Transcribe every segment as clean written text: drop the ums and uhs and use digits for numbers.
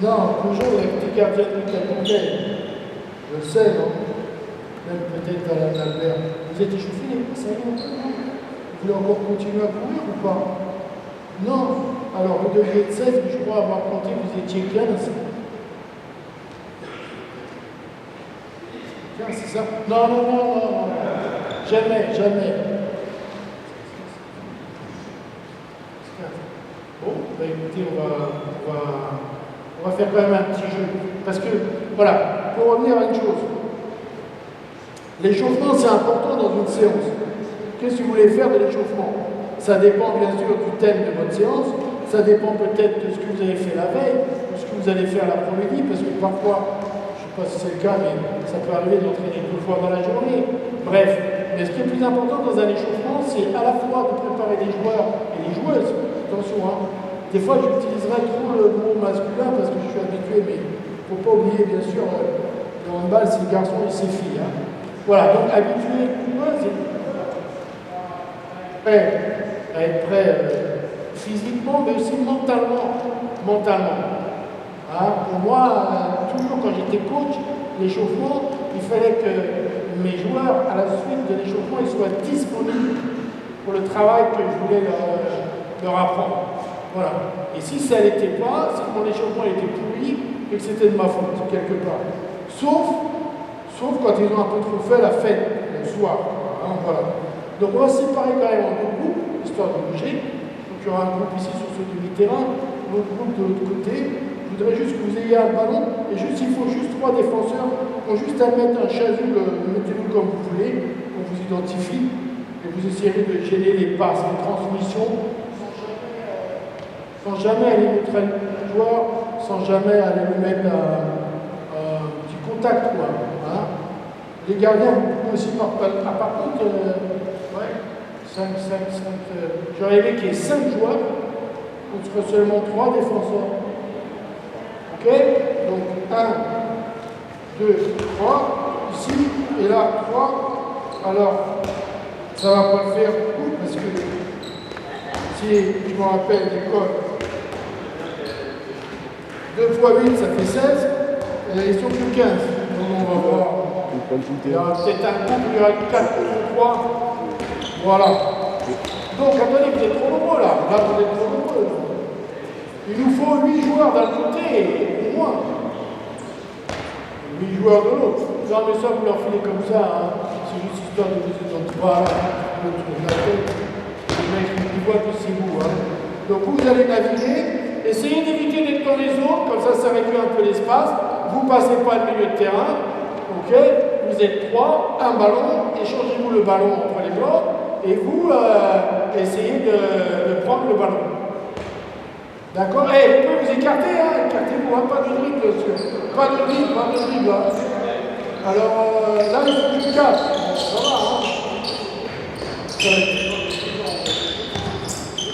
Non, toujours les petits gardiens de but à Condé. Je le sais, non? Même peut-être à l'Albert. Vous êtes échauffé, ça y est, vous voulez encore continuer à courir ou pas? Non. Alors vous deviez être 16, mais je crois avoir compté que vous étiez 15. 15, c'est ça? Non, non, non, non, non. Jamais, jamais. Bon, bah écoutez, on va faire quand même un petit jeu. Parce que, voilà, pour revenir à une chose. L'échauffement, c'est important dans une séance. Qu'est-ce que vous voulez faire de l'échauffement? Ça dépend bien sûr du thème de votre séance, ça dépend peut-être de ce que vous avez fait la veille, de ce que vous allez faire l'après-midi, parce que parfois, je ne sais pas si c'est le cas, mais ça peut arriver d'entraîner 2 fois dans la journée. Bref, mais ce qui est plus important dans un échauffement, c'est à la fois de préparer les joueurs et les joueuses. Attention, hein. Des fois, j'utiliserai trop le mot masculin parce que je suis habitué, mais il ne faut pas oublier, bien sûr, le handball, c'est garçons et c'est filles. Hein. Voilà, donc habitué, à être prêt physiquement, mais aussi mentalement. Hein, pour moi, toujours quand j'étais coach, l'échauffement, il fallait que mes joueurs, à la suite de l'échauffement, ils soient disponibles pour le travail que je voulais leur apprendre. Voilà. Et si ça ne l'était pas, c'est que mon échauffement était pourri et que c'était de ma faute, quelque part. Sauf quand ils ont un peu trop fait la fête le soir. Hein, voilà. Donc on va se séparer quand même en 2 groupes, histoire de bouger. Donc il y aura un groupe ici sur ce demi-terrain, l'autre groupe de l'autre côté. Je voudrais juste que vous ayez un ballon, et il faut juste 3 défenseurs qui ont juste à mettre un chasuble, mettez-le comme vous voulez, on vous identifie, et vous essayerez de gêner les passes, les transmissions, sans jamais aller neutraliser le joueur, sans jamais aller lui mettre un petit contact, quoi. Hein. Les gardiens, vous pouvez aussi par contre, ouais, 5, j'aurais aimé qu'il y ait 5 joueurs contre seulement 3 défenseurs. Ok? Donc 1, 2, 3, ici, et là 3. Alors, ça ne va pas le faire beaucoup parce que si je me rappelle l'école, 2 fois 8, ça fait 16, et ils sont que 15. Donc on va voir. Il y aura peut-être un groupe, il y aura 4 ou 3. Voilà. Donc attendez, vous êtes trop nombreux là. Là, vous êtes trop nombreux. Il nous faut 8 joueurs d'un côté et moins. 8 joueurs de l'autre. Non, mais ça, vous leur filez comme ça. Hein. C'est juste histoire de vous dans 3 là, l'autre de la tête. Les mecs, ils voient que c'est vous. Hein. Donc vous allez naviguer. Essayez d'éviter d'être dans les autres, comme ça réduit un peu l'espace. Vous ne passez pas le milieu de terrain. Ok, vous êtes 3, un ballon, échangez-vous le ballon entre les bords et vous essayez de prendre le ballon. D'accord? Et vous pouvez vous écarter, hein, écartez-vous, hein, pas de dribble, pas de dribble. Hein. Alors là, il faut que je casse. Ça va, hein?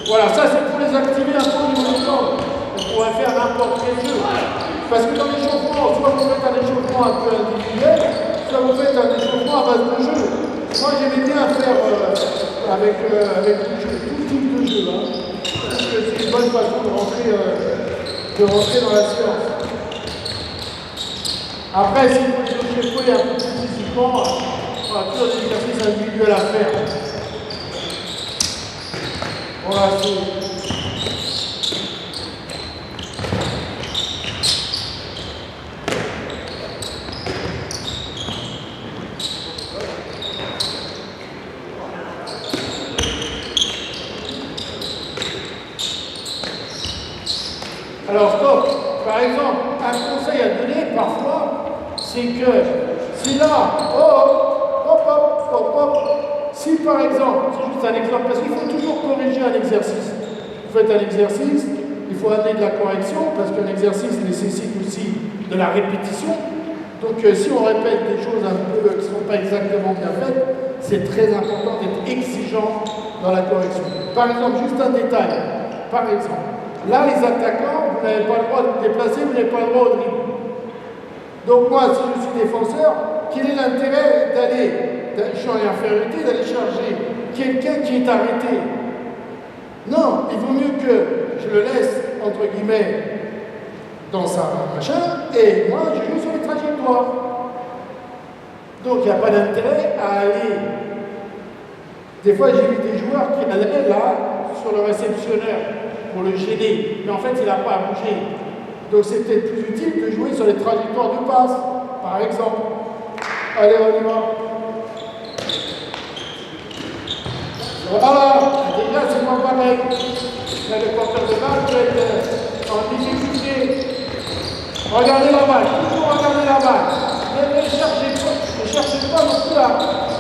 Voilà, ça c'est pour les activer un peu au niveau du temps. On pourrait faire n'importe quel jeu. Parce que dans l'échauffement, soit vous faites un échauffement un peu individuel, soit vous faites un échauffement à base de jeu. Moi j'aimais bien faire avec tout type de jeu. Hein. Parce que c'est une bonne façon de rentrer dans la séance. Après, si vous échauffez un peu plus physiquement, on a toujours des exercices individuels à faire. Voilà, alors stop, par exemple, un conseil à donner parfois, c'est que si là, si par exemple, c'est juste un exemple, parce qu'il faut toujours corriger un exercice. Vous faites un exercice, il faut amener de la correction, parce qu'un exercice nécessite aussi de la répétition. Donc si on répète des choses un peu qui ne sont pas exactement bien faites, c'est très important d'être exigeant dans la correction. Par exemple, juste un détail. Par exemple, là les attaquants, vous n'avez pas le droit de vous déplacer, vous n'avez pas le droit au dribble. Donc moi, si je suis défenseur, quel est l'intérêt je suis en infériorité, d'aller charger quelqu'un qui est arrêté? Non, il vaut mieux que je le laisse, entre guillemets, dans sa machin, et moi je joue sur les trajectoires. Donc il n'y a pas d'intérêt à aller. Des fois j'ai vu des joueurs qui allaient là sur le réceptionneur pour le gêner, mais en fait il n'a pas à bouger. Donc c'est peut-être plus utile de jouer sur les trajectoires de passe, par exemple. Allez, on y va. Voilà, déjà c'est pas pareil. Là, le porteur de balle peut être en difficulté. Regardez la balle, toujours regardez la balle. Ne cherchez pas non plus là.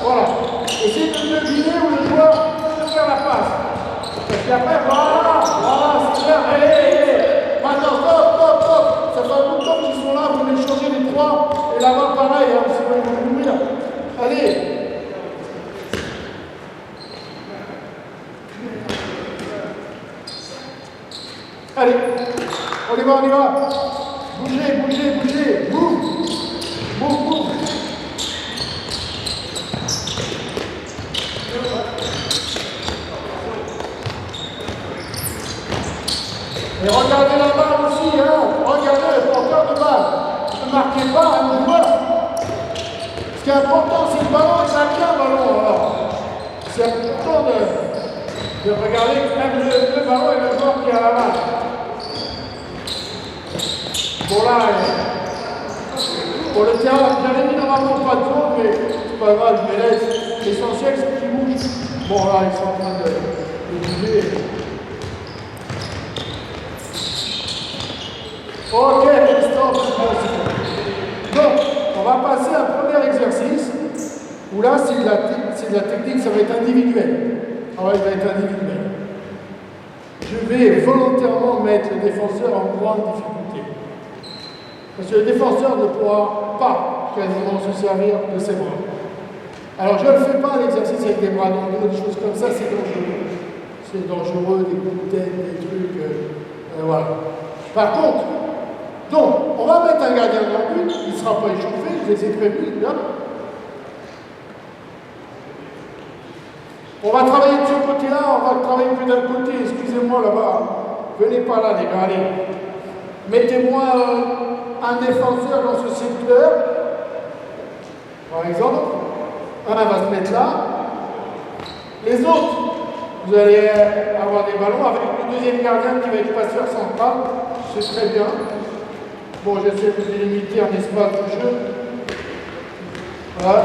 Voilà. Essayez de deviner où le joueur peut faire la passe. Et puis après, voilà, c'est bien. Allez. Maintenant, stop. Ça fait un bout de temps qu'ils sont là, vous voulez changer les trois. Et là-bas, pareil, hein, sinon ils vont mourir. Allez. Allez, on y va. Bougez. Boum. Et regardez la balle aussi, hein. Regardez le porteur de balle. Ne marquez pas un joueur. Ce qui est important, c'est le ballon et ça vient le ballon. Alors, c'est important de regarder même le ballon et le joueur qui est à la main. Bon là, pour le terrain, j'avais mis normalement pas de zone, mais c'est pas grave, je les laisse. L'essentiel, c'est qu'ils bougent. Bon là, ils sont en train de bouger. Ok, stop. Donc, on va passer à un premier exercice, où là, c'est de la technique, ça va être individuel. Alors, il va être individuel. Je vais volontairement mettre le défenseur en grande difficulté. Parce que le défenseur ne pourra pas quasiment se servir de ses bras. Alors je ne fais pas l'exercice avec des bras dans le dos, des choses comme ça, c'est dangereux. C'est dangereux, des coups de tête, des trucs. Voilà. Par contre, donc, on va mettre un gardien dans le but, il ne sera pas échauffé, je les ai prévus, bien. On va travailler de ce côté-là, on va travailler plus d'un côté, excusez-moi là-bas. Venez pas là, les gars, allez. Mettez-moi un défenseur dans ce secteur, par exemple. Un va se mettre là. Les autres, vous allez avoir des ballons avec le deuxième gardien qui va être passeur central. C'est très bien. Bon, j'essaie de délimiter un espace de jeu. Voilà.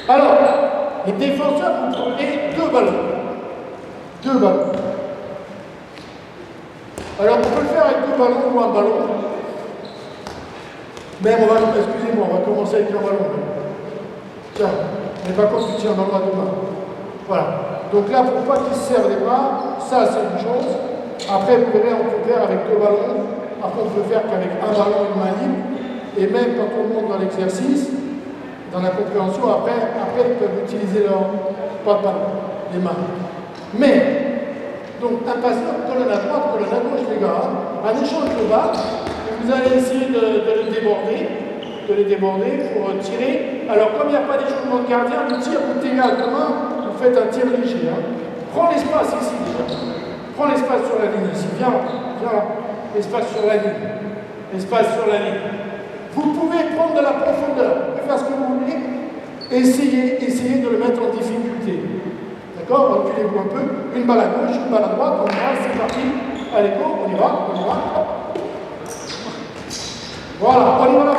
Alors, les défenseurs, vous prenez deux ballons. Alors, on peut le faire avec deux ballons ou un ballon. Mais excusez-moi, on va commencer avec un ballon. Tiens, mais par contre, tu tiens dans le bras de main. Voilà. Donc là, pour pas qu'ils se servent les bras, ça c'est une chose. Après, vous verrez, on peut faire avec deux ballons. Après, on peut faire qu'avec un ballon et une main libre. Et même quand on monte dans l'exercice, dans la compréhension, après, ils peuvent utiliser pas de ballon, les mains. Mais, donc, un passeur, colonne à droite, colonne à gauche, les gars. Un échange de balles, et vous allez essayer de les déborder pour tirer. Alors, comme il n'y a pas d'échauffement de gardien, le tir, vous tirez à deux mains, vous faites un tir léger. Hein. Prends l'espace ici, déjà. Prends l'espace sur la ligne ici. Viens là. Espace sur la ligne. Vous pouvez prendre de la profondeur. Vous pouvez faire ce que vous voulez. Essayez de le mettre en difficulté. D'accord? Reculez-vous un peu. Une balle à gauche, une balle à droite. On y va, c'est parti. Allez, go, on y va. Voilà, on y va là-bas.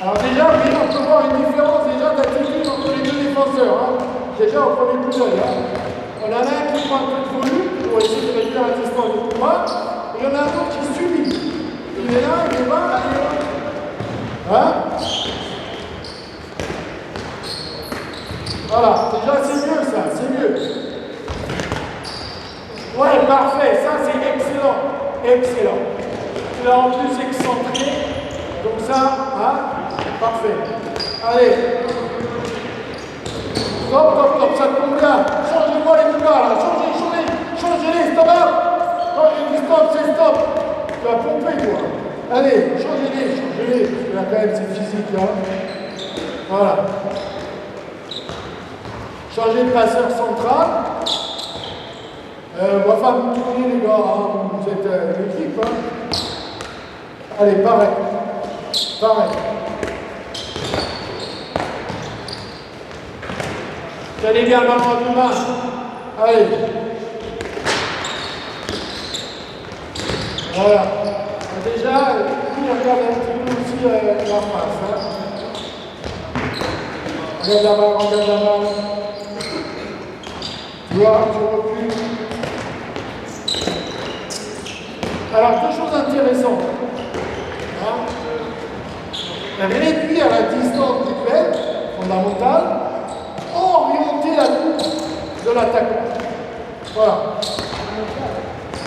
Alors déjà, oui, on peut voir une différence déjà d'attitude entre les deux défenseurs. Hein. Déjà au premier coup d'œil. Hein. On en a un qui prend un peu de volume pour essayer de réduire la distance du combat, et il y en a un autre qui subit. Il est là, il est là, il est là. Hein? Voilà, déjà c'est mieux ça, c'est mieux. Ouais, parfait, ça c'est excellent. Il est en plus excentré, donc ça, hein? Parfait. Allez. Stop, ça tombe bien. Changez-moi les bouts là, changez. Tu vas pomper, toi. Allez, changez-les, changez-les. Parce que là, quand même, c'est physique, là. Voilà. Changez de passeur central. On va pas vous tourner, les gars. Hein. Vous êtes l'équipe. Hein. Allez, pareil. Pareil. Tenez bien le ballon à deux mains. Allez. Voilà. Déjà, lui, regarde un petit peu aussi la passe. Hein. Regarde la balle, regarde la balle. Tu vois, tu recules. Alors, deux choses intéressantes. Hein. Réduire la distance du duel, fondamentale, orienter la course de l'attaquant. Voilà.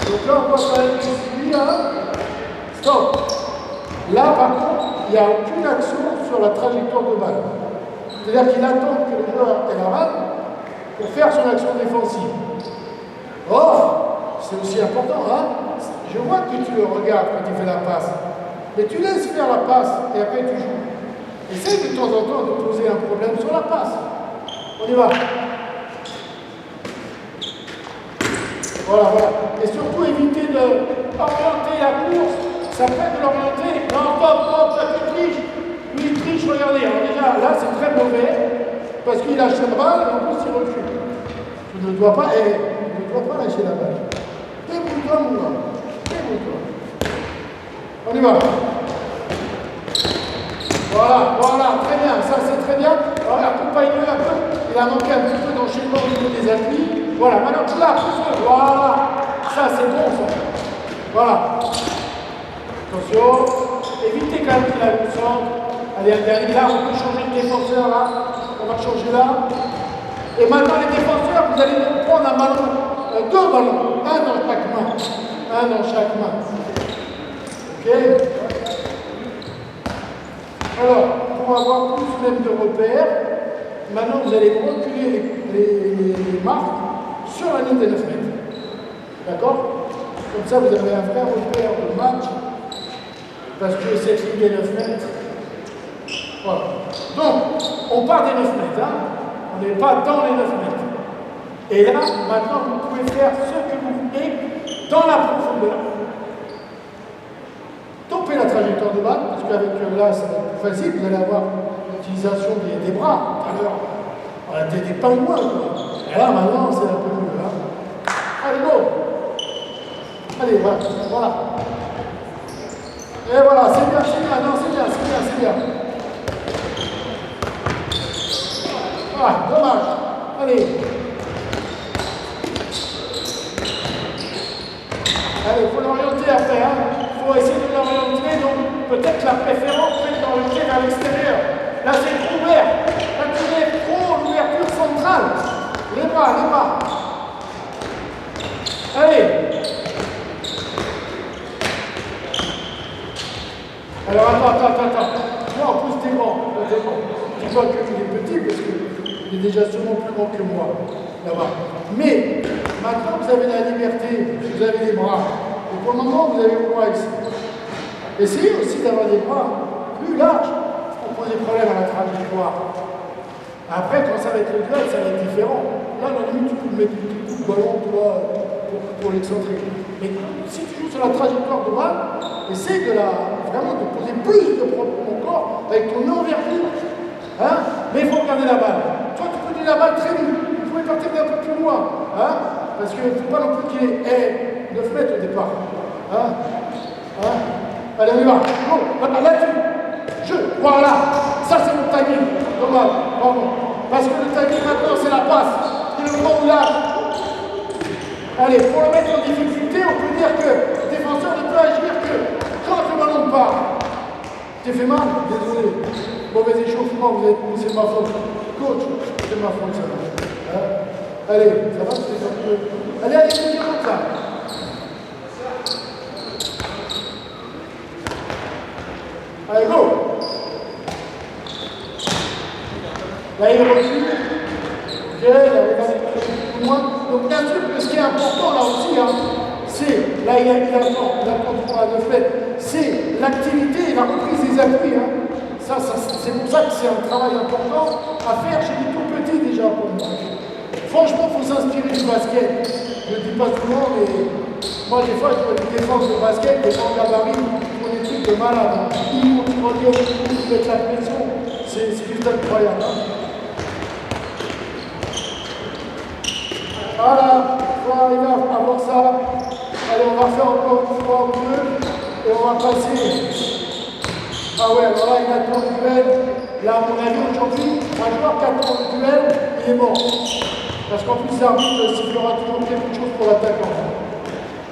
Donc là, on va faire ici, hein. Stop. Là, par contre, il n'y a aucune action sur la trajectoire de balle. C'est-à-dire qu'il attend que le joueur ait la balle pour faire son action défensive. Or, c'est aussi important, hein. Je vois que tu le regardes quand il fait la passe. Mais tu laisses faire la passe et après tu joues. Essaye de temps en temps de poser un problème sur la passe. On y va. Voilà, voilà. Et surtout éviter d'orienter la course. Ça fait de l'orienter. Non, top, ça fait triche. Lui, il triche, regardez. Alors déjà, là, c'est très mauvais. Parce qu'il lâche la balle et en plus, il recule. Tu ne dois pas, lâcher la balle. Débrouille-toi, mon gars. Débrouille-toi. On y va. Voilà, très bien. Ça, c'est très bien. Alors, accompagne-le un peu. Il a manqué un petit peu d'enchaînement au niveau des appuis. Voilà, maintenant tu l'as, pousse-le. Voilà. Ça, c'est bon, ça. Voilà. Attention. Évitez quand même qu'il aille au centre. Allez, là, on peut changer de défenseur, là. On va changer là. Et maintenant, les défenseurs, vous allez prendre un ballon, deux ballons, un dans chaque main. Un dans chaque main. Ok? Alors, pour avoir plus même de repères, maintenant vous allez reculer les marques sur la ligne des 9 mètres. D'accord? Comme ça, vous avez un vrai repère de match, parce que cette ligne des 9 mètres. Voilà. Donc, on part des 9 mètres, hein? On n'est pas dans les 9 mètres. Et là, maintenant, vous pouvez faire ce que vous voulez dans la profondeur. Topez la trajectoire de balle, parce qu'avec là, ça va être plus facile, vous allez avoir l'utilisation des bras. Tout à l'heure, on a des pingouins, quoi. Et là, maintenant, c'est un peu mieux. Hein. Allez, go! Allez, voilà. Et voilà, c'est bien, non, c'est bien. Ah, dommage. Allez. Allez, il faut l'orienter après, hein. Il faut essayer de l'orienter, donc peut-être la préférence peut être d'orienter vers l'extérieur. Là, c'est trop ouvert. Là, tu mets trop l'ouverture centrale. Les bras. Allez. Alors, attends. Moi, en plus, t'es grand. Tu vois qu'il est petit parce qu'il est déjà sûrement plus grand que moi, là-bas. Mais, maintenant, vous avez la liberté, vous avez les bras. Et pour le moment, vous avez le bras ici. Essayez aussi d'avoir des bras plus larges pour poser problème à la trajectoire. Après, quand ça va être le duel, ça va être différent. Là, dans la limite, tu peux mettre du coup de ballon, toi, pour l'excentrer. Mais si tu joues sur la trajectoire de balle, essaye vraiment de poser plus de problèmes encore avec ton envergure. Hein? Mais il faut regarder la balle. Toi, tu peux dire la balle très vite. Vous pouvez partir un peu plus loin. Hein? Parce qu'il ne faut pas non plus qu'il ait 9 mètres au départ. Hein? Allez, on y va. Bon, là-dessus. Voilà. Ça, c'est mon timing. Dommage. Bravo. Parce que le timing maintenant, c'est la passe. C'est le grand roulage. Allez, pour le mettre en difficulté, on peut dire que le défenseur ne peut agir que quand le ballon part. T'es fait mal? Désolé. Mauvais échauffement, c'est ma faute. Coach, c'est ma faute, ça. Hein? Allez, ça va, c'est un peu. Allez, c'est comme ça. Allez, go! Là, il recule. Ok, là, il va beaucoup moins. Donc, bien sûr que ce qui est important là aussi, hein, c'est la Là, il attend 3 à 9 mètres. C'est l'activité et la reprise des appuis. Hein. C'est pour ça que c'est un travail important à faire chez les tout petits déjà pour moi. Franchement, il faut s'inspirer du basket. Je ne le dis pas souvent, mais moi, des fois, je vois des défenses de basket, des gens gabarits, qui font des trucs de malade. Ils vont grandir, ils mettent la pression. C'est juste incroyable. Hein. Voilà, il faut arriver à voir ça. Allez, on va faire encore une fois ou deux et on va passer. Ah ouais, alors là, il attend le duel. Là, à mon avis, aujourd'hui, un joueur qui attend le duel, il est mort. Parce qu'en plus, l'arbitre sifflera toujours quelque chose pour l'attaquant.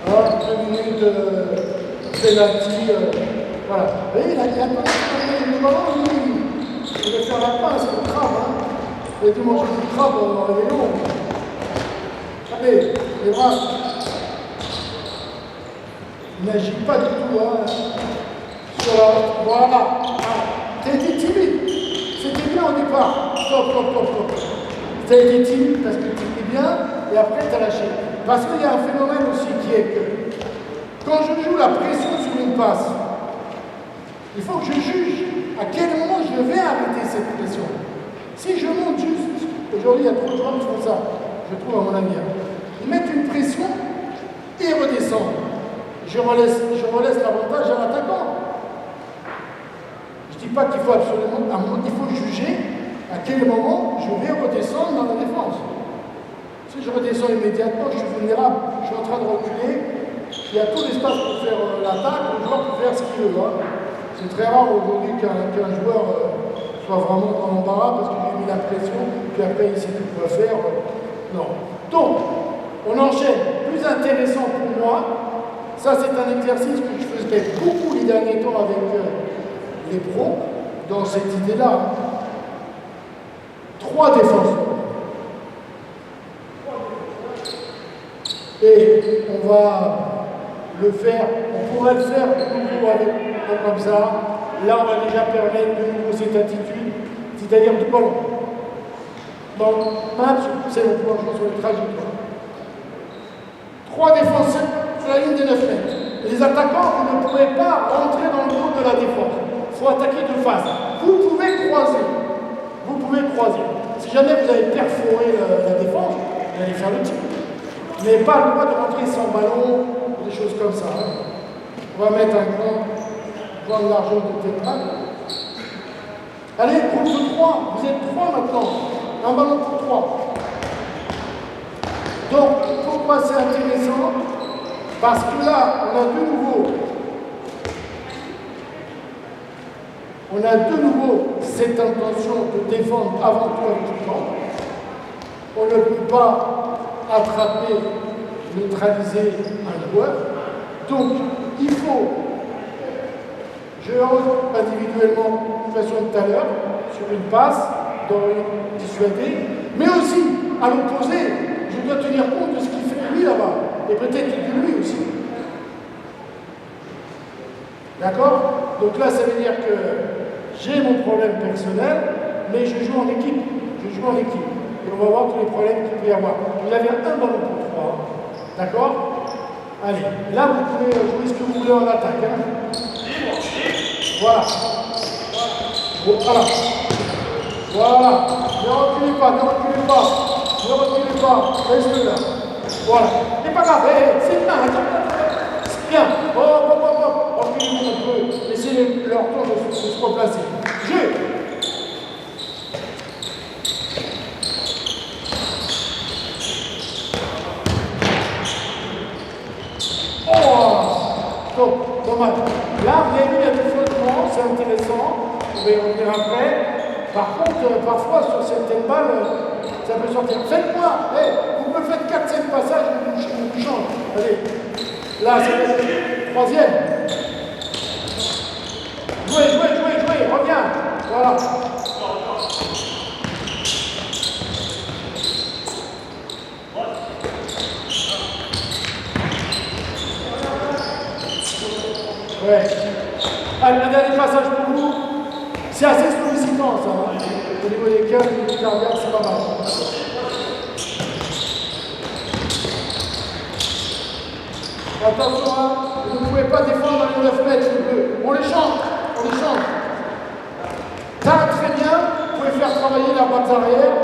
Hein, 2 minutes de pénalty. Voilà. Vous voyez, il a pas le ballon, il veut faire la passe, c'est le crabe. Hein. Il a dû manger du crabe dans le réveillon. Allez, les bras. Il n'agit pas du tout. Hein. Voilà. Ah. T'as été timide. C'était bien au départ. Stop. T'as été timide parce que tu étais bien et après t'as lâché. Parce qu'il y a un phénomène aussi qui est que quand je joue la pression sur une passe, il faut que je juge à quel moment je vais arrêter cette pression. Si je monte juste, aujourd'hui il y a trop de gens qui font ça, je trouve à mon avis. Ils mettent une pression et redescendent. Je relaisse l'avantage à l'attaquant. Je ne dis pas qu'il faut absolument, il faut juger à quel moment je vais redescendre dans la défense. Si je redescends immédiatement, je suis vulnérable, je suis en train de reculer, il y a tout l'espace pour faire l'attaque, le joueur peut faire ce qu'il veut. Hein. C'est très rare aujourd'hui qu'un joueur soit vraiment dans l'embarras parce qu'il a mis la pression, puis après il sait plus quoi faire. Non. Donc, on enchaîne. Plus intéressant pour moi, ça c'est un exercice que je faisais beaucoup les derniers temps avec les pros, dans cette idée-là. 3 défenseurs. Et on va le faire, on pourrait le faire de nouveau avec comme ça. Là, on va déjà permettre de nouveau cette attitude, c'est-à-dire du ballon. Donc, match, c'est le plan sur le trajectoire. 3 défenseurs sur la ligne des 9 mètres. Les attaquants, vous ne pouvez pas rentrer dans le dos de la défense. Il faut attaquer de face. Vous pouvez croiser. Si jamais vous avez perforé la défense, vous allez faire le tir. Vous n'avez pas le droit de rentrer sans ballon, des choses comme ça. Hein. On va mettre un grand de l'argent de tétra. Allez, groupe de 3. Vous êtes 3 maintenant. Un ballon pour 3. Donc, pourquoi c'est intéressant? Parce que là, on a de nouveau cette intention de défendre avant tout avec le temps. On ne peut pas attraper, neutraliser un joueur. Donc, il faut, je rentre individuellement, de toute façon tout à l'heure, sur une passe, dans une dissuader, mais aussi, à l'opposé, je dois tenir compte de ce qu'il fait lui là-bas, et peut-être de lui aussi. D'accord? Donc là, ça veut dire que j'ai mon problème personnel, mais je joue en équipe. Et on va voir tous les problèmes qu'il peut y avoir. Vous avez un ballon pour 3. D'accord? Allez, là, vous pouvez jouer ce que vous voulez en attaque. Hein. Voilà. Voilà. Ne reculez pas. Restez là. Voilà. C'est pas grave, c'est bien. C'est bien. Reculez un peu. Laissez leur temps de se replacer. Jeu. Donc, dommage. Là, vous avez vu, il y a des flottements, c'est intéressant. On va y revenir après. Par contre, parfois, sur certaines balles, ça peut sortir. Faites-moi, vous me faites 4-5 passages, je vous change. Allez, là, c'est le 3e. Jouez, reviens. Voilà. Ouais. Allez, un dernier passage pour vous. C'est assez sollicitant, ça. Hein. Au niveau des cœurs, au niveau des cardiaques, c'est pas mal. Attention, hein, vous ne pouvez pas défendre dans les 9 mètres, les bleus. On les change, on les change. Très bien, vous pouvez faire travailler la base arrière.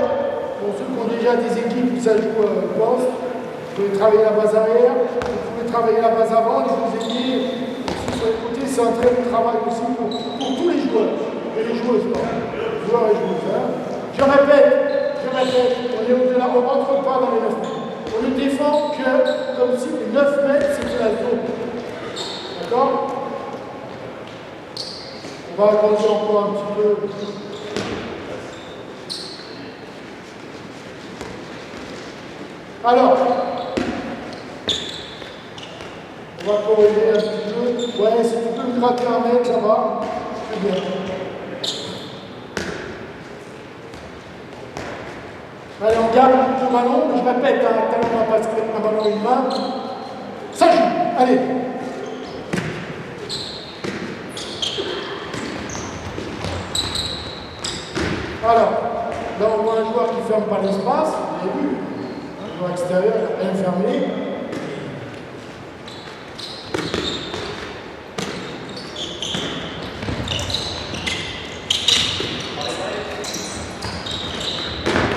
Pour ceux qui ont déjà des équipes où ça joue poste, vous pouvez travailler la base arrière, vous pouvez travailler la base avant, les deux ailiers, aussi sur les côtés, c'est un très bon travail aussi pour tous les joueurs et les joueuses. Joueurs et joueuses. Hein. Je répète, on est au-delà, on ne rentre pas dans les 9 mètres. On ne défend que comme si les 9 mètres c'était la zone. D'accord? On va agrandir encore un petit peu. Alors, on va corriger un petit peu. Ouais, si tu peux me gratter un mètre là-bas, c'est bien. Allez, on garde le ballon, je répète, tellement on va passer un ballon une main. Ça joue, allez. Alors, là on voit un joueur qui ne ferme pas l'espace, vous avez vu, un joueur extérieur, il n'a rien fermé.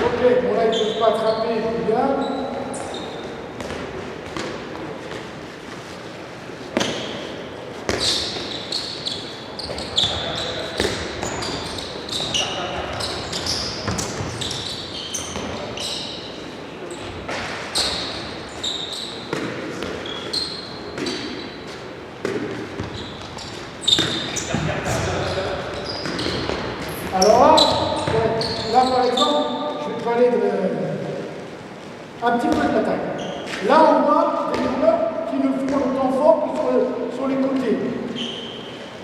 Ok, bon là ils ne peuvent pas attraper, c'est bien. Alors là, ouais, là par exemple, je vais parler un petit peu de l'attaque. Là on voit des joueurs qui ne font le temps fort que sur les côtés.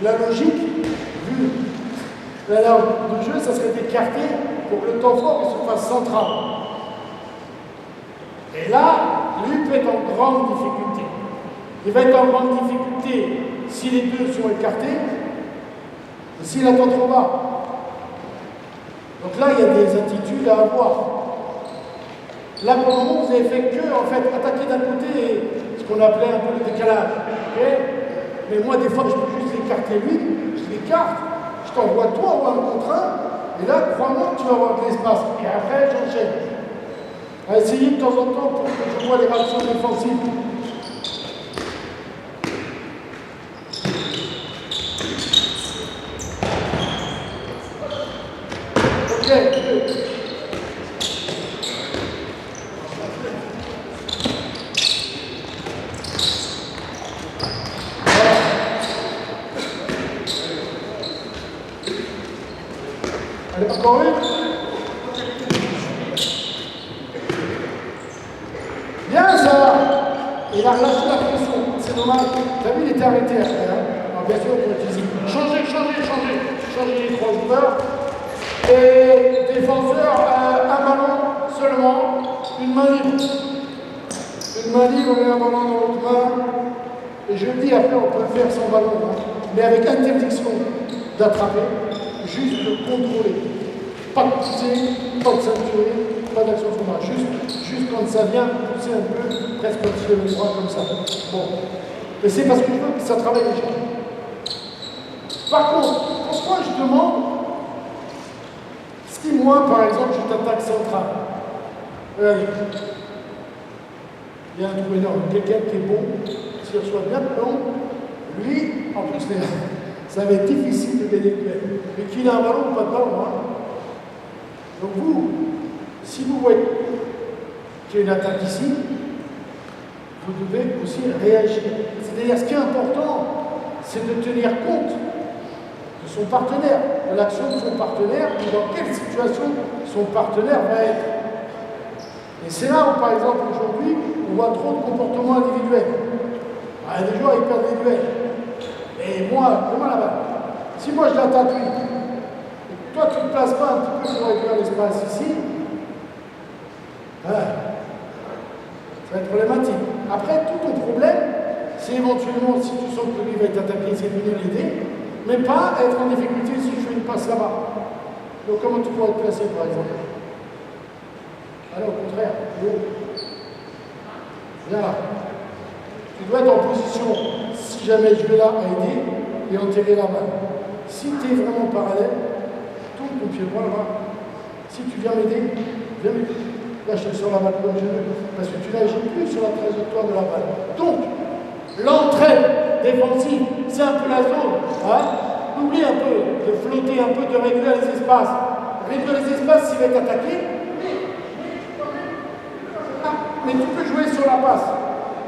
La logique, vu la larme de jeu, ça serait d'écarter pour que le temps fort se fasse central. Et là, l'UP est en grande difficulté. Il va être en grande difficulté si les deux sont écartés et s'il attend trop bas. Donc là, il y a des attitudes à avoir. Là, pour le moment, vous avez fait que, en fait, attaquer d'un côté ce qu'on appelait un peu le décalage. Okay, mais moi, des fois, je peux juste écarter lui, je l'écarte, je t'envoie toi ou un contre un, et là, crois-moi que tu vas avoir de l'espace. Et après, j'enchaîne. À essayer de temps en temps pour que je vois les réactions défensives. Allez, encore une. Bien ça. Il a relâché la pression. C'est dommage. T'as vu, il était arrêté après. Hein. Alors bien sûr, on peut utiliser. Changer les trois joueurs. Et défenseur, un ballon seulement, une main libre. Une main libre et un ballon dans l'autre main. Et je dis après, on peut le faire sans ballon, hein, mais avec interdiction d'attraper, juste de contrôler. Pas de pousser, pas de ceinturer, pas d'action sur moi. Juste quand ça vient, pousser un peu, presque comme si le bras comme ça. Bon. Mais c'est parce que je veux que ça travaille les gens. Par contre, pourquoi je demande si moi, par exemple, je t'attaque central, il y a un trou énorme, quelqu'un qui est bon, s'il reçoit bien de plomb, lui, en plus, ça va être difficile de gagner le duel. Mais qu'il a un ballon ou pas de ballon, hein. Donc vous, si vous voyez qu'il y a une attaque ici, vous devez aussi réagir. C'est-à-dire, ce qui est important, c'est de tenir compte de son partenaire, de l'action de son partenaire, et dans quelle situation son partenaire va être. Et c'est là où, par exemple, aujourd'hui, on voit trop de comportements individuels. Il y a des joueurs, ils perdent des duels. Et moi là-bas, si moi je l'attaque lui, et toi tu ne te places pas un petit peu pour réduire l'espace ici, ça va être problématique. Après, tout ton problème, c'est éventuellement, si tu sens que lui va être attaqué, c'est de venir l'aider, mais pas être en difficulté si je fais une passe là-bas. Donc comment tu pourrais te placer, par exemple? Alors, au contraire, viens là. Tu dois être en position, si jamais je vais là, à aider et enterrer la balle. Si tu es vraiment parallèle, tourne ton pied droit là-bas. Si tu viens m'aider, viens m'aider. Là, je te sors la balle comme je veux, parce que tu n'agis plus sur la trajectoire de la balle. Donc, l'entraide défensive, c'est un peu la zone. Hein. Oublie un peu de flotter, un peu de réduire les espaces. Réduire les espaces s'il va être attaqué. Mais tu peux jouer sur la passe.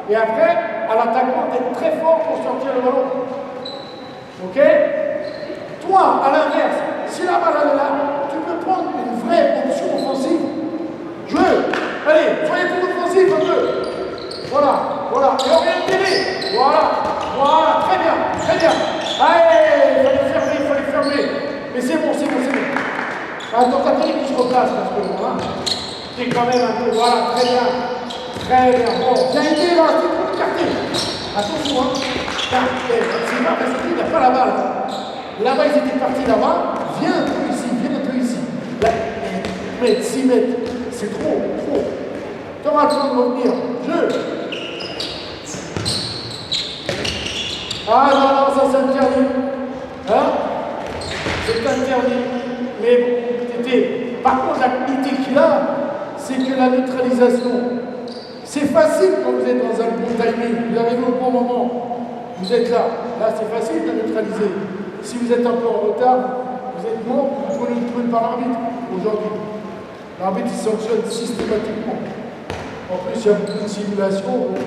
Et après, à l'attaquant, d'être très fort pour sortir le ballon. Ok? Toi, à l'inverse, si la balle est là, tu peux prendre une vraie option offensive. Jouez! Allez, soyez plus offensif un peu. Voilà, voilà. Et orientez-les. Voilà, très bien, très bien. Allez, il fallait fermer. Mais c'est bon. Attends, attendez que je replace parce que hein, c'est quand même un peu. Voilà, très bien. Bon, viens aider là, c'est pour écarter. Attention, hein. C'est pas parce qu'il n'y a pas la balle. Là-bas, ils étaient partis là-bas. Viens un peu ici. Là, 6 mètres, c'est trop. Tu auras le temps de revenir. Jeu. Ah non, ça c'est interdit. Hein? C'est interdit. Mais bon, tété. Par contre, la qualité qu'il a, c'est que la neutralisation. C'est facile quand vous êtes dans un bon timing, vous arrivez au bon moment, vous êtes là. Là, c'est facile de neutraliser. Si vous êtes un peu en retard, vous êtes mort, vous prenez une prune par l'arbitre aujourd'hui. L'arbitre, il sanctionne systématiquement. En plus, il y a beaucoup de simulation. Donc,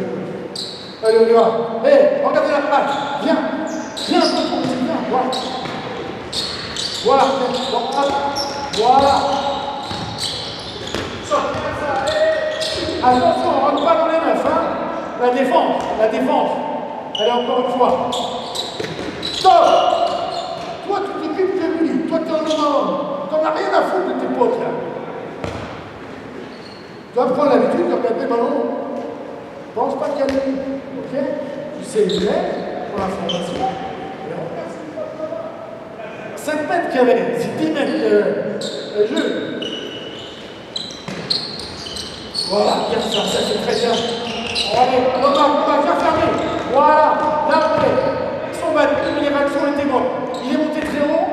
allez, on y va. Hé, regardez la balle. Viens un peu pour que viens. Voilà. Attention, on ne rentre pas dans les neufs, hein. La défense. Allez, encore une fois. Stop. Toi, tu t'occupes de lui. Toi, tu es un homme à homme. Tu n'en as rien à foutre de tes potes, là. Tu vas prendre l'habitude de regarder le ballon. Pense pas qu'il y a lui. Ok? Tu sais où il est, pour l'information. 5 mètres qu'il y avait, c'est 10 mètres le jeu. Voilà, bien ça c'est très bien. Allez, on va bien fermer. Voilà, là on est. Son battu, mais les réactions étaient bonnes. Il est monté très haut,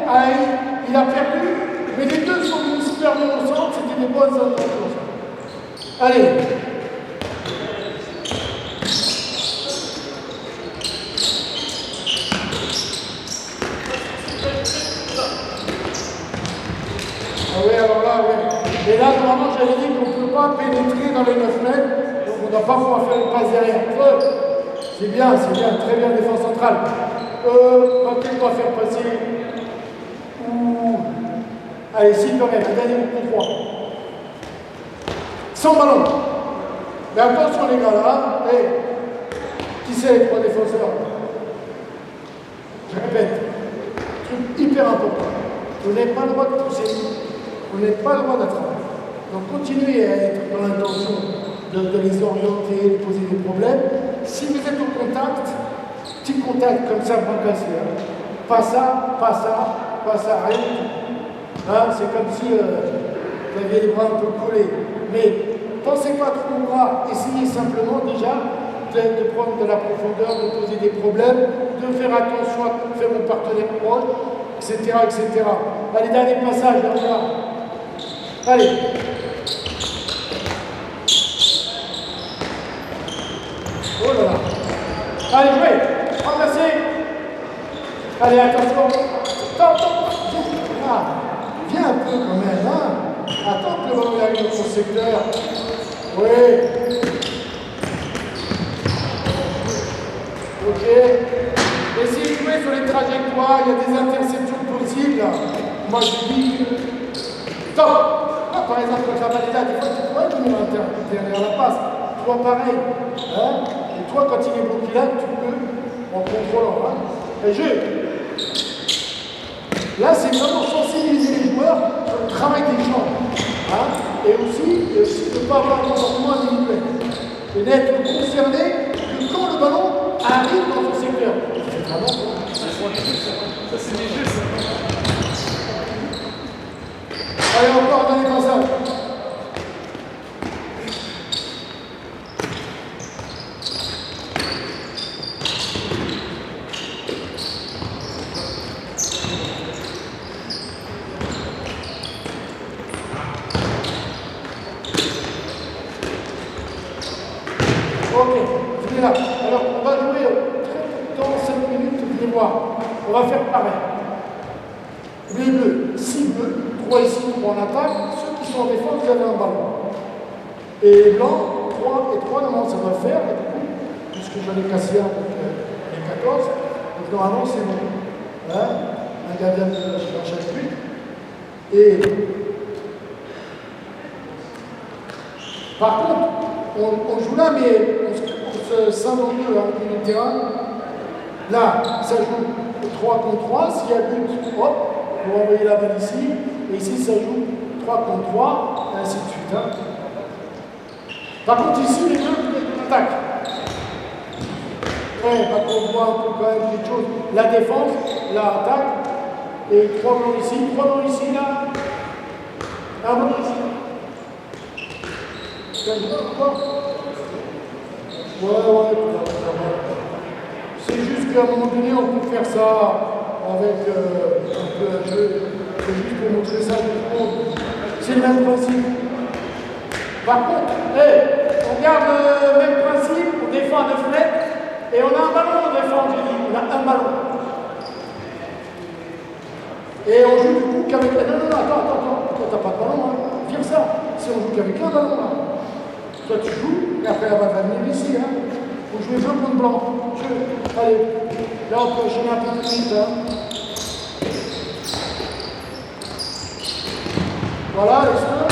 il a perdu, mais les deux sont venus super bien au centre, c'était des bonnes intentions. Allez. Ah oui, alors là, oui. Et là, normalement, j'avais dit qu'on ne peut pas pénétrer dans les 9 mètres, donc on ne doit pas pouvoir faire une passe derrière. C'est bien, très bien, défense centrale. Quel doit faire passer. Allez, si quand même, le dernier coup 3. Sans ballon. Mais attention les gars là, qui c'est les 3 défenseurs? Je répète, truc hyper important. Vous n'avez pas le droit de pousser, vous n'avez pas le droit d'attraper. Donc continuez à être dans l'intention de les orienter, de poser des problèmes. Si vous êtes au contact, petit contact comme ça, bras cassé. Pas ça, rien du tout. Hein, c'est comme si vous aviez les bras un peu collés. Mais pensez pas trop au bras, essayez simplement déjà de prendre de la profondeur, de poser des problèmes, de faire attention à faire mon partenaire proche, etc. Allez, dernier passage, là. Allez. Oh là là. Allez, jouez. Remplacez. Allez, attention. Viens un peu quand même, hein. Attends que le ballon arrive dans son secteur. Oui. Ok. Essayez de jouer sur les trajectoires, il y a des interceptions possibles. Moi je dis stop. Par exemple, quand la balle est là, des fois tu pourrais venir derrière la passe. Toi pareil. Hein? Et toi, quand il est bloqué là, tu peux, en contrôlant. Hein? Et là, c'est vraiment sensibiliser les joueurs sur le travail des jambes. Hein? Et aussi de ne pas avoir un comportement individuel. Et d'être concerné que quand le ballon arrive dans ton secteur. C'est vraiment ça, c'est des jeux, ça. Allez, encore un dernier passage. Ok, venez là. Alors, on va jouer très peu de temps, 5 minutes, venez voir. On va faire pareil. Les bleus, 6 bleus, 3 ici, 3 en attaque. Ceux qui sont en défense, vous avez un ballon. Et les blancs, 3 et 3, normalement ça va faire. Et du coup, puisque j'en ai cassé un avec les 14, donc normalement c'est bon. Hein, un gardien dans chaque but. Et par contre, on joue là, mais on se scinde en deux, hein, le terrain. Là, ça joue 3 contre 3. S'il y a but, hop, vous envoyez la balle ici. Et ici, ça joue 3 contre 3, et ainsi de suite. Hein. Par contre, ici, les deux attaquent. Ouais, par contre, on voit un peu quand même quelque chose. La défense, la attaque. Et 3 blancs ici, 3 blancs ici, là. Un blanc ici. Ouais. C'est juste qu'à un moment donné, on peut faire ça avec un peu un jeu. C'est juste pour montrer ça à tout le monde. C'est le même principe. Par contre, on garde le même principe, on défend à 9 mètres, et on a un ballon, on défend, j'ai dit, on a un ballon. Et on joue du coup qu'avec... Non, attends, t'as pas de ballon, hein. Vire ça. Si on joue qu'avec un ballon, là. Toi tu joues, et après la balle va venir ici, hein. Faut jouer bleu contre blanc. Allez, là on peut enchaîner un peu plus vite, hein. Voilà, les deux.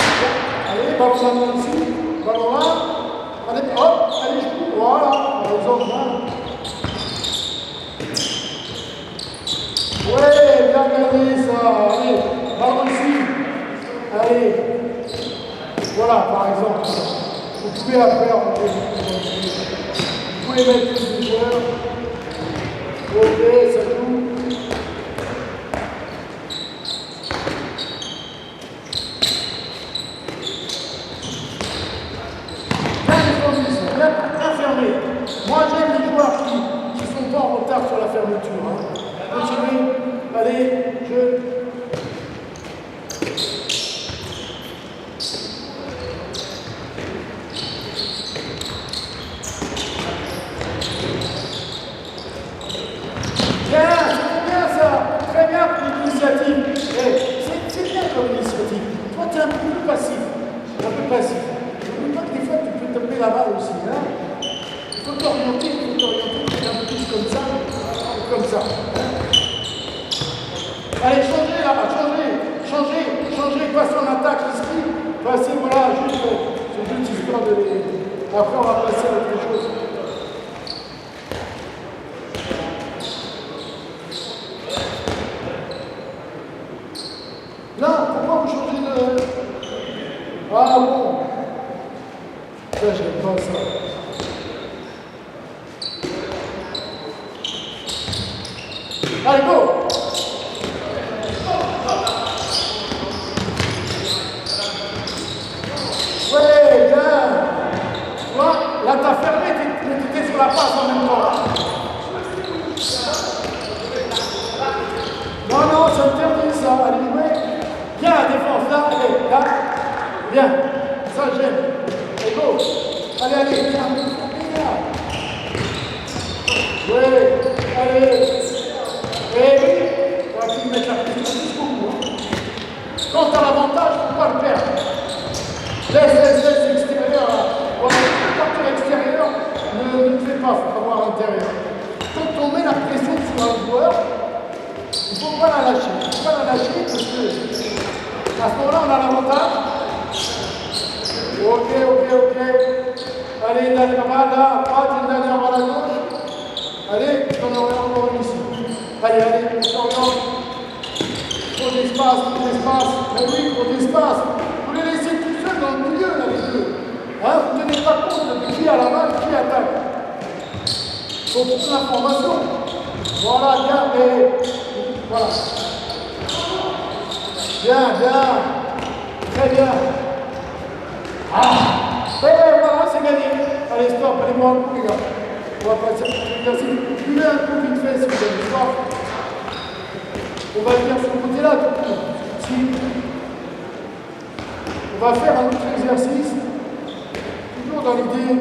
Allez, ballon maintenant ici, ballon là. Allez, hop, allez, joue. Voilà, par exemple, là. Ouais, bien gagné ça. Allez, ballon ici. Allez. Voilà, par exemple. Vous pouvez après, vous pouvez mettre tous les joueurs. Ok, ça joue. Moi j'aime les joueurs qui ne sont pas en retard sur la fermeture. Hein. Continuez, allez, jeu. Bien, c'est bien ça. Très bien pour l'initiative. C'est bien comme initiative. Toi tu es un peu plus passif. N'oublie pas que des fois tu peux taper la balle aussi. Hein. Il faut t'orienter, un peu plus comme ça, ou comme ça. Allez, changez là, changez, passez en attaque ici, passez, voilà, juste, c'est juste histoire de les... Après, on va passer à autre chose. Non, pourquoi vous changez de... Ah bon. Ça, j'aime pas ça. Allez, go! Ouais, bien! Tu vois, là, t'as fermé, t'étais sur la passe en même temps. Non, ça me termine ça. Allez, jouez. Bien la défense, là, allez, là. Bien. Ça, j'aime. Allez, go! Allez, bien. Ouais, allez. Et oui, on va essayer de mettre la pression jusqu'au bout. Quand tu as l'avantage, il ne faut pas le perdre. Laisse l'extérieur. Voilà, quand tu es l'extérieur, ne le fais pas, il faut avoir l'intérieur. Quand on met la pression sur un joueur, il ne faut pas la lâcher. Il ne faut pas la lâcher parce que à ce moment-là, on a l'avantage. Ok. Allez, une dernière balle là, une dernière balle à gauche. Allez, on en a encore une ici. Allez, on s'oriente. Trop d'espace. Mais oui, trop d'espace. Vous les laissez tout seuls dans le milieu, là, les deux. Hein, vous ne tenez pas compte de qui a la balle, qui attaque. Il faut toute l'information. Voilà, bien, et voilà. Bien. Très bien. Voilà, c'est gagné. Allez, stop, allez voir le coup, les gars. On va passer à l'exercice. Buvez un coup vite fait si vous avez soif. On va venir sur le côté là, tout le monde. On va faire un autre exercice, toujours dans l'idée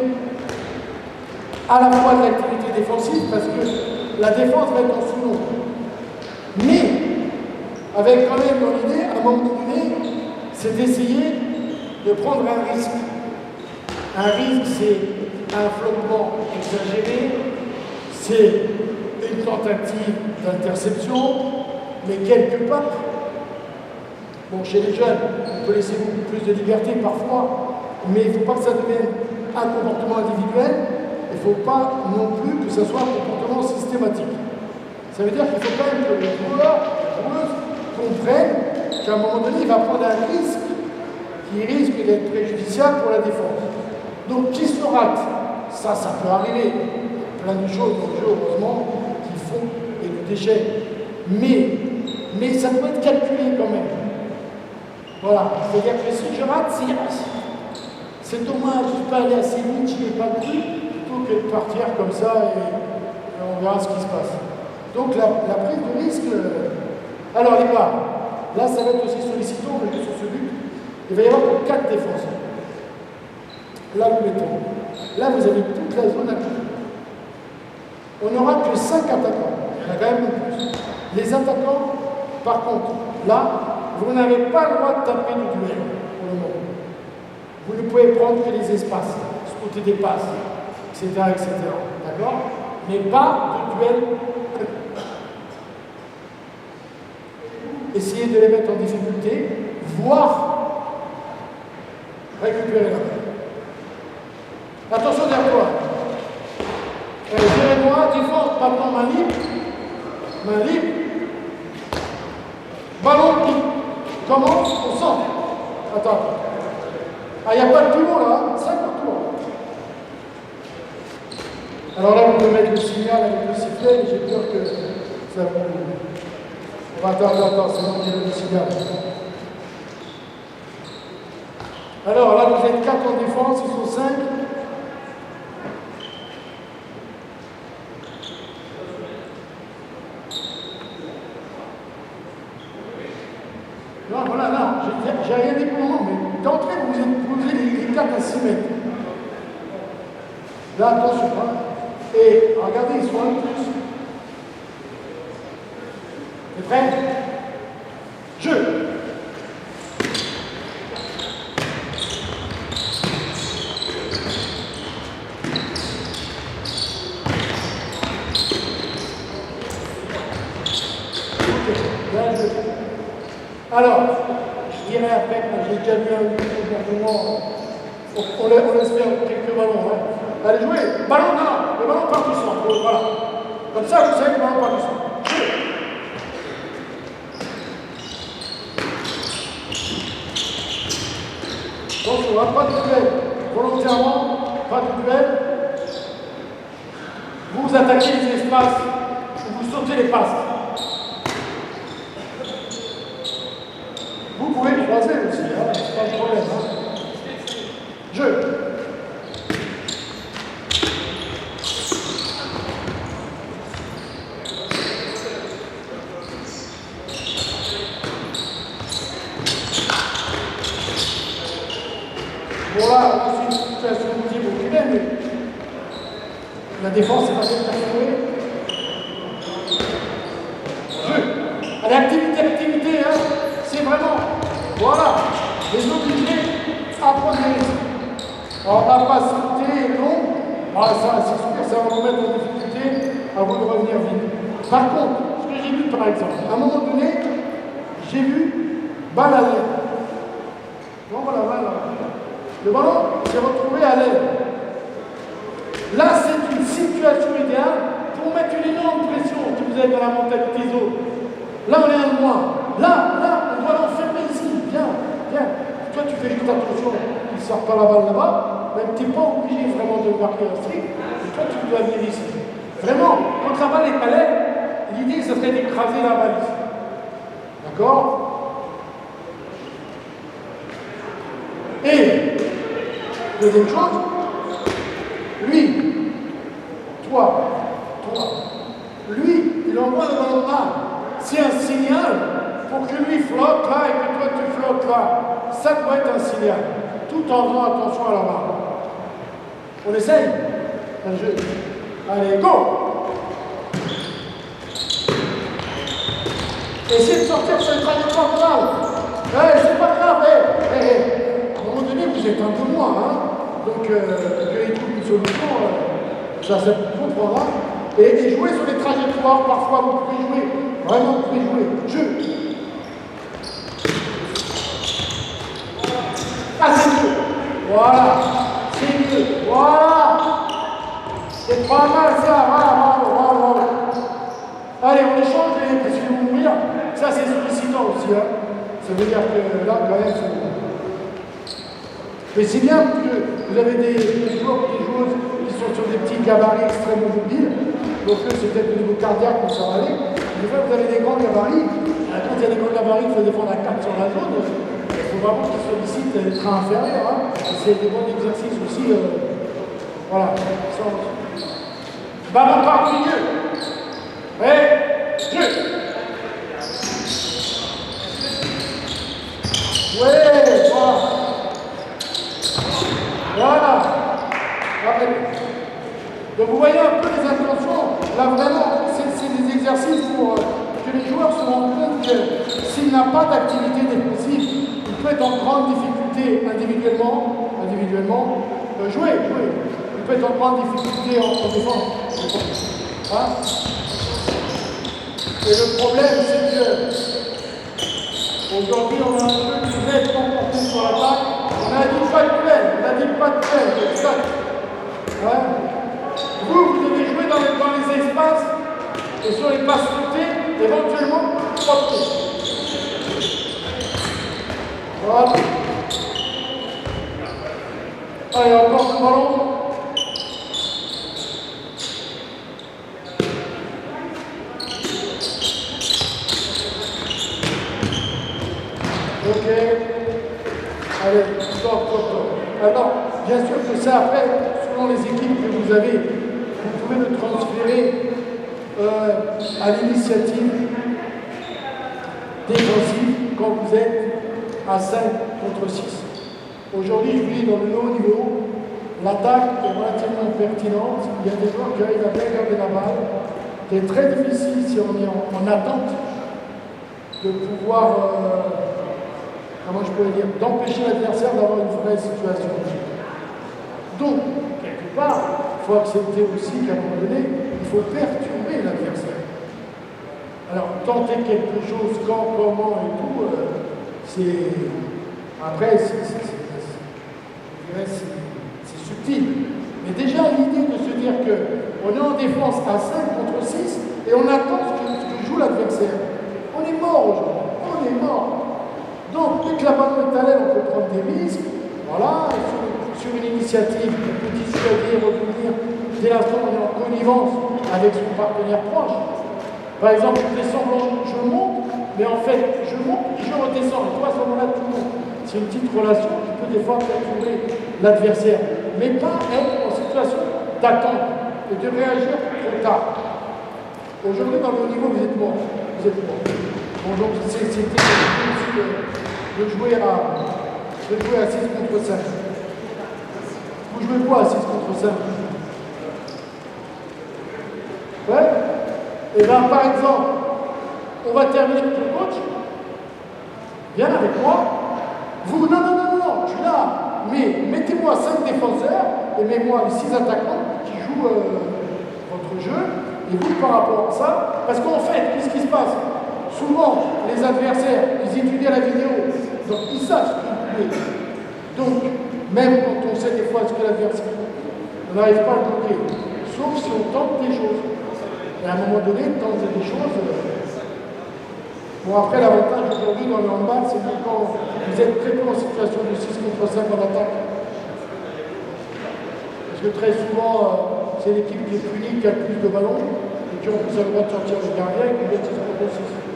à la fois de l'activité défensive, parce que la défense va être en sous-nombre. Mais, avec quand même dans l'idée, à un moment donné, c'est d'essayer de prendre un risque. Un risque, c'est un flottement exagéré, c'est une tentative d'interception, mais quelque part, bon, chez les jeunes, on peut laisser beaucoup plus de liberté parfois, mais il ne faut pas que ça devienne un comportement individuel, il ne faut pas non plus que ce soit un comportement systématique. Ça veut dire qu'il faut quand même que le joueur, la joueuse, comprenne qu'à un moment donné, il va prendre un risque qui risque d'être préjudiciable pour la défense. Donc, qui se rate? Ça peut arriver. Plein de choses dans le jeu, heureusement, qui font et du déchet. Mais ça doit être calculé quand même. Voilà. C'est-à-dire que si je rate, c'est dommage, je peux aller assez vite, je n'ai pas de truc, plutôt que de partir comme ça et on verra ce qui se passe. Donc, la prise de risque. Alors, les gars, là, ça va être aussi sollicitant, mais sur ce but, il va y avoir que 4 défenseurs. Là, vous mettons. Là, vous avez toute la zone à côté. On n'aura que 5 attaquants. Il y en a quand même plus. Les attaquants, par contre, là, vous n'avez pas le droit de taper du duel pour le moment. Vous ne pouvez prendre que les espaces, côté des passes, etc. D'accord? Mais pas de duel. Essayez de les mettre en difficulté, voire récupérer la balle. Attention derrière toi. Gérez-moi, défense, maintenant main libre. Main libre. Ballon qui commence au centre. Attends. Ah, il n'y a pas de pivot là, 50 tours. Alors là, vous pouvez mettre le signal avec le sifflet, j'ai peur que ça vous. Attends, c'est moi qui ai le signal. Alors là, vous êtes 4 en défense, ils sont 5. Non, voilà, non, j'ai rien dit pour le moment, mais d'entrée, vous êtes les 4 à 6 mètres. Là, attention, hein. Et regardez, ils sont un peu plus. T'es prêt? Jeu! Alors, je dirais après, j'ai déjà vu un comportement, on laisse faire quelques ballons. Hein. Allez jouer, ballon, non, le ballon part du centre, voilà. Comme ça, vous savez que le ballon part du centre. Attention, hein, pas de duel, volontairement, pas de duel. Vous attaquez les espaces, vous sautez les passes. Vous pouvez croiser aussi, hein, c'est pas de problème. Hein. Jeu. Bon là, c'est une situation qui est beaucoup mais la défense c'est pas bien jouer. Jeu. Allez, activité, hein. C'est vraiment, voilà, les obliger à prendre des risques. Alors, on va pas sauter long, voilà, ça, c'est super, ça va vous mettre en difficulté, à vous de revenir vite. Par contre, ce que j'ai vu par exemple, à un moment donné, j'ai vu balle à l'aile. Donc voilà, voilà. Le ballon s'est retrouvé à l'aile. Là, c'est une situation idéale pour mettre une énorme pression si vous êtes dans la mentalité zone. Là, on est un moins. Là, on doit l'enfermer ici. Viens. Toi, tu fais juste attention, il ne sort pas la balle là-bas, même tu n'es pas obligé vraiment de marquer un strict, et toi, tu dois venir ici. Vraiment, quand la balle est à l'aile, l'idée, ce serait d'écraser la balle ici. D'accord? Et, deuxième chose, lui, toi, lui, il envoie le ballon là. C'est un signal pour que lui flotte là et que toi tu flottes là. Ça doit être un signal, tout en faisant attention à la barre. On essaye, Un jeu. Allez, go! Essayez de sortir sur une trajectoire grave. C'est pas grave, à un moment donné, vous êtes un peu moins, hein. Donc, il trouve une solution, ça comprendra. Et jouer sur les trajectoires, parfois vous pouvez jouer, vraiment vous pouvez jouer. Jeu. Ah, c'est mieux. Voilà. C'est mieux. Voilà. C'est pas mal ça. Voilà. Allez, on échange les parce qu'ils vont mourir. Ça, c'est sollicitant aussi. Hein. Ça veut dire que là, quand même, c'est... Mais c'est bien que vous avez des joueurs ou des joueuses qui sont sur des petits gabarits extrêmement mobiles. Donc, c'est peut-être au niveau cardiaque que ça va aller. Des fois, vous avez des grands gabarits. Quand il y a des grands gabarits, il faut défendre à 4 sur la zone. Il faut vraiment qu'ils sollicitent les trains inférieurs. Hein. C'est des bons exercices aussi. Voilà. Ballon par milieu. Jeu. Voilà. Donc vous voyez un peu les intentions. Là vraiment, c'est des exercices pour que les joueurs se rendent compte que s'il n'a pas d'activité défensive, il peut être en grande difficulté individuellement, jouer. Il peut être en grande difficulté en défense. Hein? Et le problème, c'est que aujourd'hui, on a un jeu qui est nettement porté sur l'attaque. On a dit pas de plaine, exact. Ouais. Vous devez jouer dans les espaces et sur les passes flottées, éventuellement, porter. Voilà. Allez, encore le ballon. Ok. Allez, stop. Alors, bien sûr que ça, après, selon les équipes que vous avez, vous pouvez le transférer à l'initiative défensive quand vous êtes à 5 contre 6. Aujourd'hui, je vous dis, dans le haut niveau, l'attaque est relativement pertinente. Il y a des joueurs qui arrivent à bien garder la balle. C'est très difficile si on est en attente de pouvoir... comment je pourrais dire, d'empêcher l'adversaire d'avoir une vraie situation. Donc, quelque part, il faut accepter aussi qu'à un moment donné, il faut perturber l'adversaire. Alors, tenter quelque chose, quand, comment et tout, c'est... Après, c'est subtil. Mais déjà, l'idée de se dire qu'on est en défense à 5 contre 6 et on attend ce que joue l'adversaire. On est mort aujourd'hui. Donc, dès que la balle est à l'aile, on peut prendre des risques. Voilà, sur une initiative, on peut dissuader, revenir. Dès l'instant où on est en connivence avec son partenaire proche. Par exemple, je descends, je monte, mais en fait, je monte et je redescends. Et toi, à ce moment-là, tout le monde. C'est une petite relation qui peut des fois perturber l'adversaire, mais pas être en situation d'attente et de réagir trop tard. Aujourd'hui, dans le haut niveau, vous êtes mort. Bon, donc, c'était de jouer à 6 contre 5. Vous jouez quoi à 6 contre 5? Ouais. Et bien, par exemple, on va terminer avec le coach. Viens avec moi. Vous, non, je suis là. Mais mettez-moi 5 défenseurs et mettez-moi les 6 attaquants qui jouent votre jeu. Et vous, par rapport à ça, parce qu'en fait, qu'est-ce qui se passe? Souvent, les adversaires, ils étudient la vidéo, donc ils savent ce qu'ils jouent. Donc, même quand on sait des fois ce que l'adversaire, on n'arrive pas à le bloquer. Sauf si on tente des choses. Et à un moment donné, tenter des choses. Bon, après, l'avantage aujourd'hui dans le handball, c'est que quand vous êtes très peu en situation de 6 contre 5 en attaque. Parce que très souvent, c'est l'équipe qui est punie, qui a le plus de ballons, et qui ont plus le droit de sortir le gardien et qui met 6 contre 6.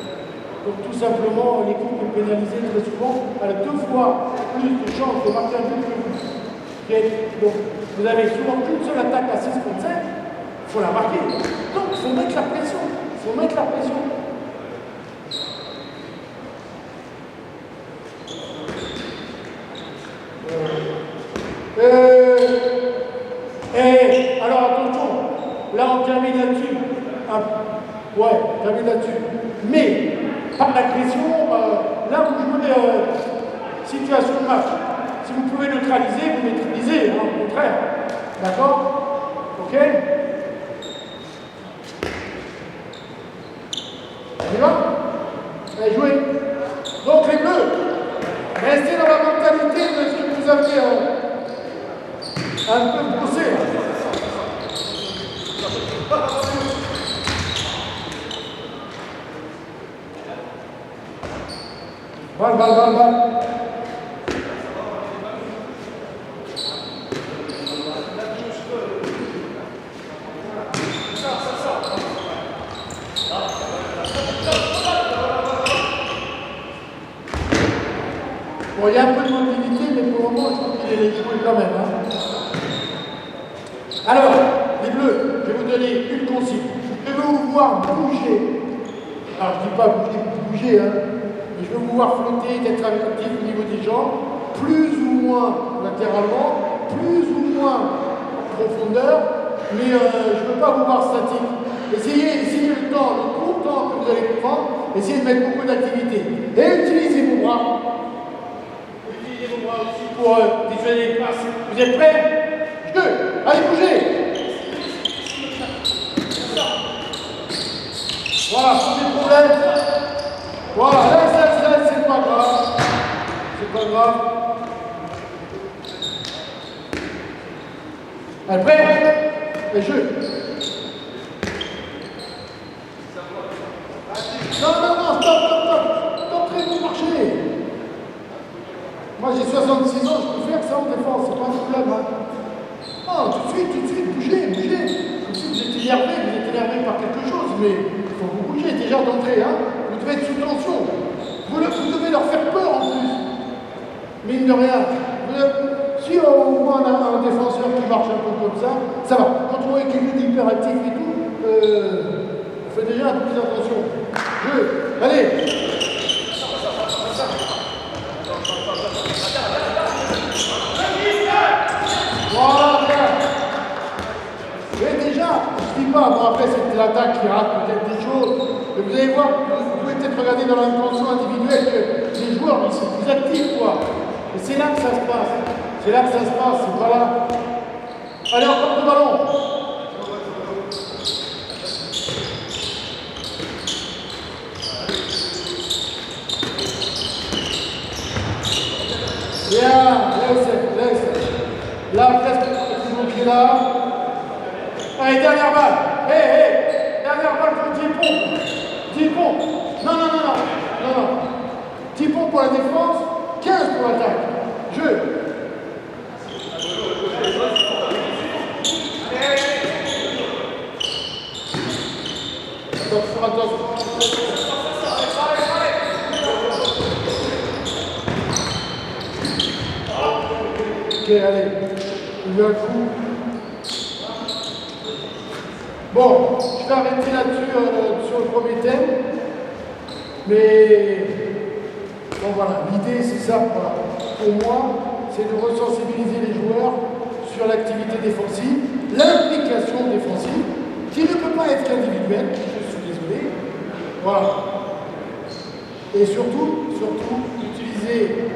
Donc tout simplement, l'équipe est pénalisée très souvent, elle a 2 fois plus de chances de marquer un but que vous. Donc vous avez souvent qu'une seule attaque à 6 contre 5, il faut la marquer. Donc il faut mettre la pression. Alors attention. là on termine là-dessus. Ouais, termine là-dessus. Mais, par l'agression, là vous jouez situation de match. Si vous pouvez neutraliser, vous neutralisez, hein, au contraire. D'accord? Ok? On y va? Allez, jouez. Donc les bleus, restez dans la mentalité de ce que vous avez un peu poussé. Balle. Bon, il y a un peu de mobilité, mais pour le moment, je trouve qu'il est joué quand même. Hein. Alors, les bleus, je vais vous donner une consigne. Je veux vous voir bouger. Alors, je ne dis pas bouger, hein, mais je veux vous voir flotter, d'être actif au niveau des jambes, plus ou moins latéralement, plus ou moins en profondeur, mais je ne veux pas vous voir statique. Essayez le temps, le court temps que vous allez prendre, essayez de mettre beaucoup d'activité. Et utilisez vos bras. Utilisez vos bras aussi pour visualiser les passes. Vous êtes prêts? Allez, bougez. Voilà, pas de problème. Voilà, là, c'est pas grave. C'est pas grave. Allez, prêt? Et jeu. Non, stop, vous marchez. Moi j'ai 66 ans, je peux faire ça en défense, c'est pas un problème. Hein. Non, tout de suite, bougez. Comme si vous êtes énervé par quelque chose, mais il faut que vous bougez déjà d'entrée. Hein. Vous devez être sous tension. Vous devez leur faire peur en plus. Mine de rien. Si on voit un défenseur qui marche un peu comme ça va. Quand on voit quelqu'un d'hyperactif et tout, on fait déjà un peu plus attention. Allez. Voilà, mais déjà, je ne dis pas, bon après c'est l'attaque qui rate peut-être des choses, mais vous allez voir, vous pouvez peut-être regarder dans l'intention individuelle que les joueurs ils sont plus actifs, quoi. Et c'est là que ça se passe. C'est pas là. Allez, encore le ballon. Bien, laisse. Là, presque, tout le monde est là. Allez, dernière balle. Dernière balle pour Dupont. Non. 10 points pour la défense, 15 pour l'attaque. Jeu. Attention. Ok, allez. Il y a un coup. Bon, je vais arrêter là-dessus sur le premier thème. Mais bon voilà, l'idée c'est ça. Voilà. Pour moi, c'est de resensibiliser les joueurs sur l'activité défensive, l'implication défensive, qui ne peut pas être qu'individuelle, je suis désolé. Voilà. Et surtout, utiliser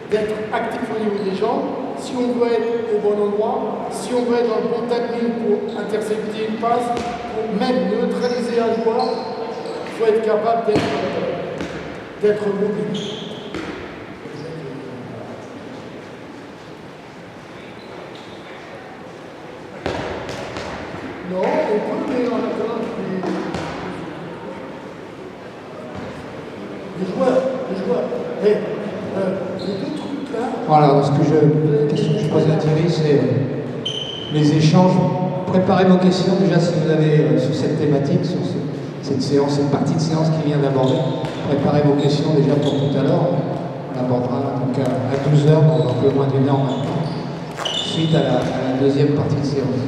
d'être actif au niveau des jambes, si on veut être au bon endroit, si on veut être dans le bon timing pour intercepter une passe, pour même neutraliser un joueur, il faut être capable d'être mobile. Non, on peut, mais en attendant les joueurs. Hey, les deux trucs là. Voilà, la question que je pose à Thierry, c'est les échanges. Préparez vos questions déjà si vous avez sur cette thématique, sur cette séance, cette partie de séance qui vient d'aborder. Préparez vos questions déjà pour tout à l'heure. On abordera donc à 12h, dans un peu moins d'une heure maintenant, suite à la deuxième partie de séance.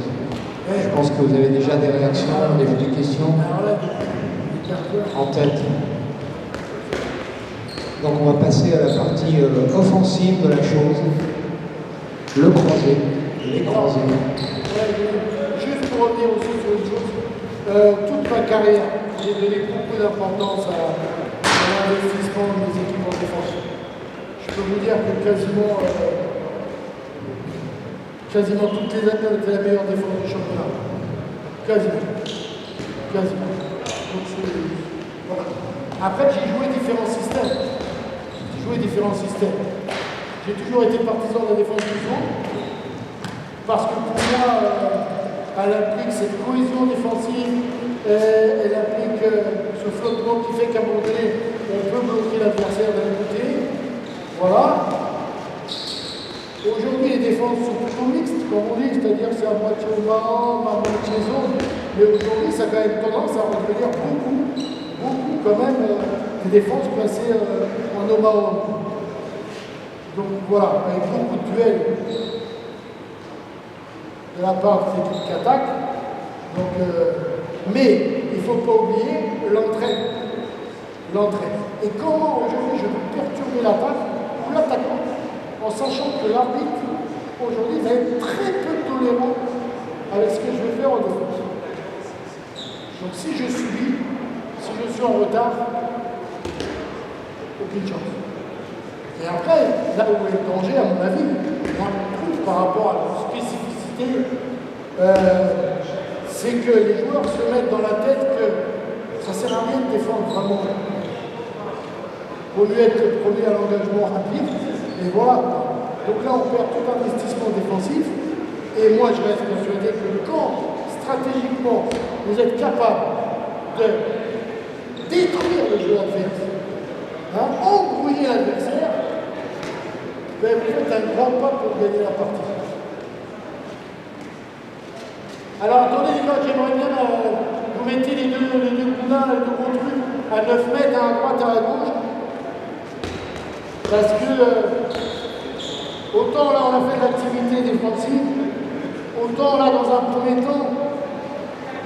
Je pense que vous avez déjà des réactions, des questions en tête. Donc on va passer à la partie offensive de la chose, le croisé, les croisés. Juste juste revenir aussi sur une chose. Toute ma carrière, j'ai donné beaucoup d'importance à l'investissement des équipes en défense. Je peux vous dire que quasiment toutes les années, on était la meilleure défense du championnat. Quasiment. Donc, voilà. Après, j'ai joué différents systèmes. J'ai toujours été partisan de la défense du zone, parce que pour moi, elle implique cette cohésion défensive, elle implique ce flottement qui fait qu'à un moment donné, on peut bloquer l'adversaire d'un côté. Voilà. Aujourd'hui, les défenses sont plutôt mixtes, comme on dit, c'est-à-dire que c'est à moitié au bas, à moitié zone. Mais aujourd'hui, ça a quand même tendance à redevenir beaucoup quand même, des défenses placées en homme à homme. Donc voilà, avec beaucoup de duels de la part des équipes qui attaquent. Donc, mais il ne faut pas oublier l'entraide. Et comment aujourd'hui je peux perturber l'attaque ou l'attaquant en sachant que l'arbitre aujourd'hui va être très peu tolérant avec ce que je vais faire en défense. Donc si je subis, si je suis en retard, aucune chance. Et après, là où est le danger, à mon avis, moi je trouve par rapport à leur spécificité, c'est que les joueurs se mettent dans la tête que ça ne sert à rien de défendre vraiment. Il vaut mieux être le premier à l'engagement rapide, et voilà. Donc là, on perd tout investissement défensif, et moi je reste persuadé que quand, stratégiquement, vous êtes capable de détruire le jeu adverse, embrouiller l'adversaire, ben vous faites un grand pas pour gagner la partie. Alors attendez les gars, j'aimerais bien vous mettez les deux poulains, les deux gros trucs à 9 mètres, à droite, à gauche. Parce que autant là on a fait de l'activité défensive, autant là dans un premier temps,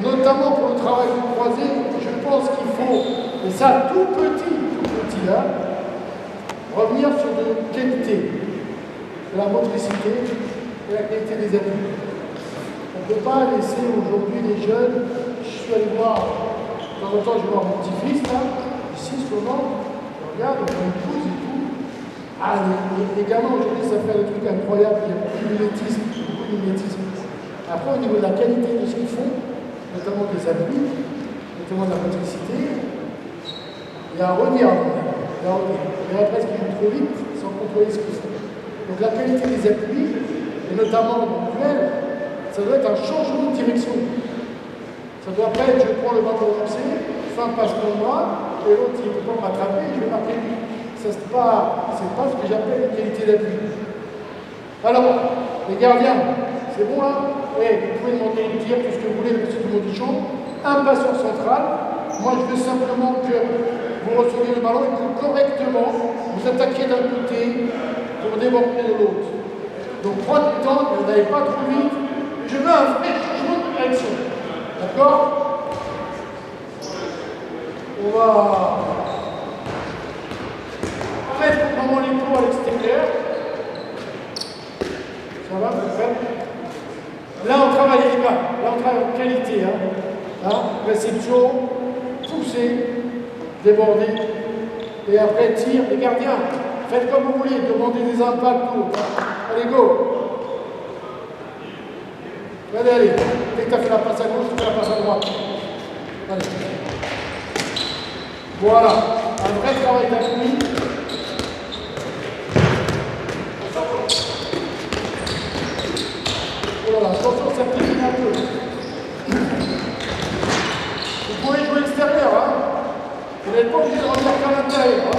notamment pour le travail de croisé, je pense qu'il faut, et ça tout petit là, revenir sur de qualité, de la motricité et la qualité des appuis. On ne peut pas laisser aujourd'hui les jeunes, je suis allé voir, de temps en temps je vais voir mon petit-fils là, ici souvent, je regarde, on voit une pousse et tout. Ah, les gamins aujourd'hui savent faire des trucs incroyables, il y a beaucoup de mimétisme. Après au niveau de la qualité de ce qu'ils font, notamment des appuis, notamment de la motricité, il y a à redire. Il y a presque qu'ils jouent trop vite sans contrôler ce qu'ils font. Donc la qualité des appuis, et notamment dans le duel, ça doit être un changement de direction. Ça doit pas être je prends le ballon lancé, fin passe pour moi, et l'autre il ne peut pas m'attraper, je vais marquer lui. Ça c'est pas ce que j'appelle une qualité d'appui. Alors, les gardiens, c'est bon là? Oui, vous pouvez demander le tir, tout ce que vous voulez, monsieur du Modichon. Un passeur central. Moi je veux simplement que vous receviez le ballon et que correctement vous attaquiez d'un côté pour déborder de l'autre. Donc prenez le temps, vous n'allez pas trop vite. Je veux un vrai changement de direction. D'accord? On va mettre vraiment les pots à l'extérieur. Ça va, vous faites? Là, on travaille les gars. Là, on travaille en qualité. Réception, pousser, déborder. Et après, tir. Les gardiens, faites comme vous voulez. Demandez des impacts. Allez, go. Allez. Dès que tu as fait la passe à gauche, tu fais la passe à droite. Allez. Voilà. Un vrai travail d'appui. Voilà, attention, ça pique un peu. Vous pouvez jouer extérieur, hein. Vous n'êtes pas obligé de revenir qu'à l'intérieur, hein.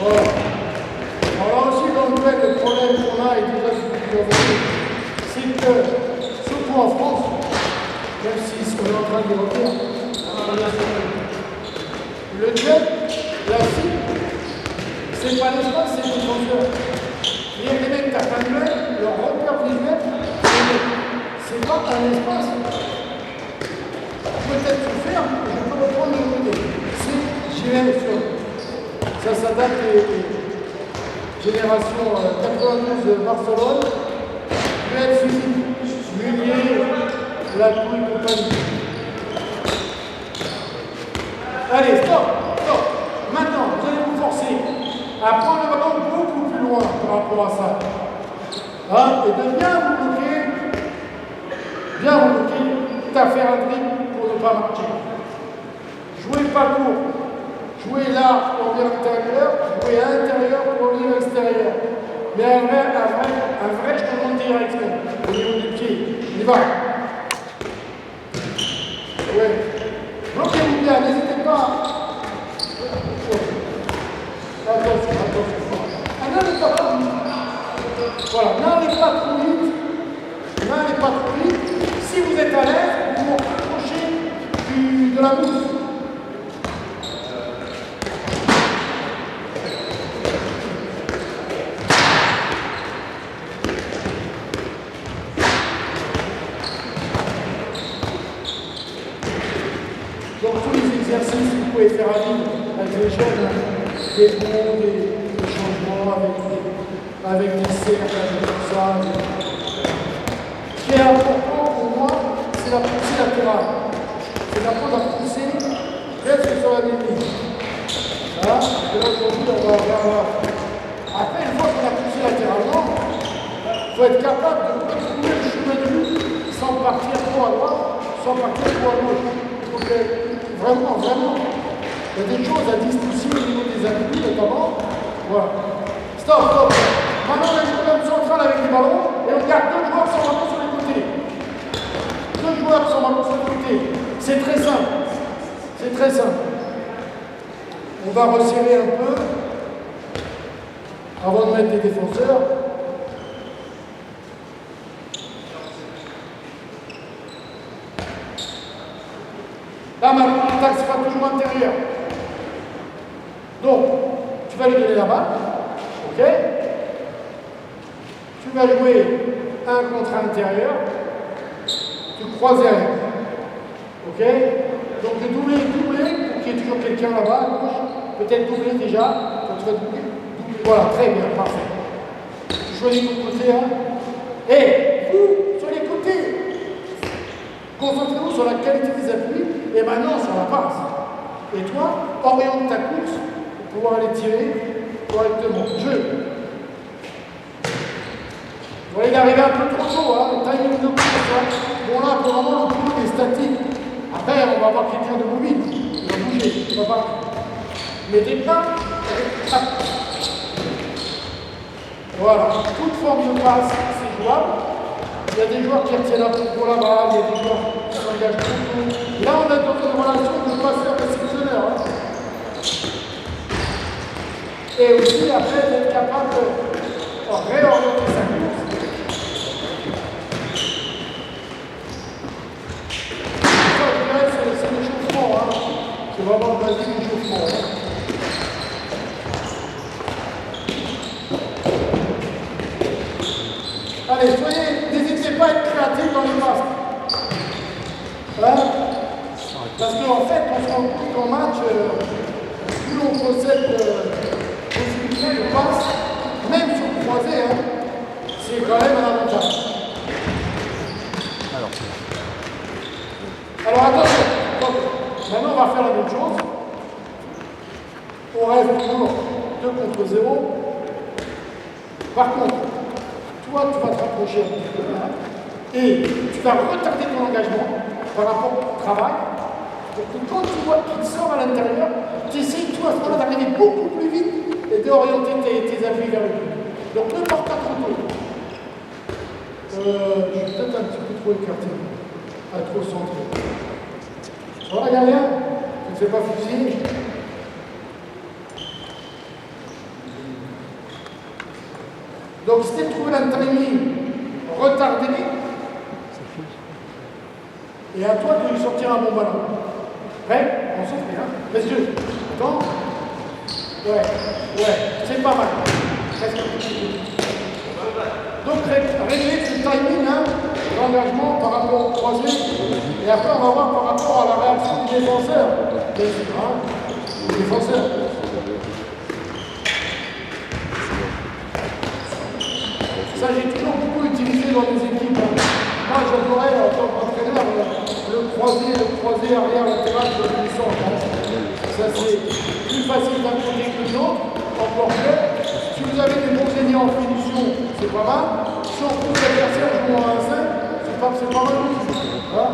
Voilà. Alors là aussi, dans le duel, le problème qu'on a, et déjà depuis plusieurs années, c'est que, surtout en France, même si ce qu'on est en train de dire, le duel, la cible, c'est pas l'espace, c'est le défenseur. Les mecs qui tapent un duel, leur repère visuel, c'est pas un espace. Peut-être se faire, je peux reprendre le côté. Si j'y vais sur. Ça s'adapte génération 92 Barcelone, Duel Philippe, Munier, Latou et compagnie. Allez, stop, stop. Maintenant, vous allez vous forcer à prendre le ballon beaucoup plus loin par rapport à ça. Hein, et de bien vous bloquer, quitte à faire un dribble pour ne pas marquer. Jouez pas court. Jouez là pour venir à l'intérieur, jouez à l'intérieur pour venir à l'extérieur. Mais un vrai changement de direction au niveau du pied. On y va. Ouais. Bloquez-vous bien, n'hésitez pas. Attention. N'allez pas trop vite. Voilà, n'allez pas trop vite. Si vous êtes à l'aise, vous vous rapprochez de la mousse. Donc tous les exercices que vous pouvez faire à vivre avec les jeunes, des bons, des changements avec des cercles, avec tout ça. Ce qui est important pour moi, c'est la poussée latérale. C'est d'apprendre à pousser presque sur la même ligne. Voilà, et là aujourd'hui on va voir. Après, une fois qu'on a poussé latéralement, il faut être capable de trouver le chemin de lui sans partir trop à droite, sans partir trop à gauche. Donc, vraiment, il y a des choses à dissocier au niveau des appuis notamment. Voilà. Stop. Maintenant, on a une problème centrale avec les ballons et on garde deux joueurs sans ballon sur les côtés. Deux joueurs sans ballon sur les côtés. C'est très simple. On va resserrer un peu avant de mettre des défenseurs. Là, maintenant, l'attaque sera toujours intérieure. Donc, tu vas lui donner la balle. OK? Tu vas jouer un contre intérieur. Tu croises derrière. OK? Donc, de doubler, pour qu'il y ait toujours quelqu'un là-bas à gauche. Peut-être doubler déjà. Quand tu vas doubler. Voilà, très bien, parfait. Tu choisis ton côté. Hein? Et vous, sur les côtés, concentrez-vous sur la qualité des appuis. Et maintenant, sur la passe. Et toi, oriente ta course pour pouvoir aller tirer correctement. Jeu. Vous voyez, il arrive un peu trop tôt, hein, le timing de course. Hein. Bon, là, pour le moment, le boulot est statique. Après, on va avoir quelqu'un de mobile. Il va bouger, il va pas. Mais des pas, voilà. Toute forme de passe, c'est jouable. Il y a des joueurs qui retiennent un peu pour la balle, il y a des joueurs qui s'engagent beaucoup. Là, on a dans une relation de passeur-réceptionneur. Hein. Et aussi, après, d'être capable de réorienter sa course. Ça, je dirais, c'est l'échauffement. Hein. C'est vraiment le basique l'échauffement. Hein. Allez, n'hésitez pas à être créatif dans les passes. Hein? Parce qu'en fait, on se rend compte qu'en match, plus on possède possibilité de passe, même sur le croisé, hein, c'est quand même un avantage. Alors attention, maintenant on va faire la même chose. On reste toujours 2 contre 0. Par contre, toi, tu vas te rapprocher un petit peu là, et tu vas retarder ton engagement par rapport au travail, pour que quand tu vois qu'il sort à l'intérieur, tu essayes, toi, à ce moment-là, d'arriver beaucoup plus vite et d'orienter tes appuis vers le but. Donc, ne pars pas trop tôt. Je suis peut-être un petit peu trop écarté, trop centré. Ça va, Galien? Tu ne fais pas fusiller? Donc, si tu trouves un timing retardé, et à toi de lui sortir un bon ballon. Prêt? On s'en fait, hein? Messieurs, attends. Ouais, c'est pas mal. Donc, réglez ce timing, hein, l'engagement par rapport au croisé, et après, on va voir par rapport à la réaction du défenseur. Du défenseur. Ça, j'ai toujours beaucoup utilisé dans mes équipes. Moi, j'adorais, en tant qu'entraîneur, le croisé arrière latéral de puissance. Ça, c'est plus facile d'un côté que de l'autre. Encore fait. Si vous avez des bons ailiers en finition, c'est pas mal. Si on trouve l'adversaire jouant à 1-5, c'est pas mal du tout. Voilà.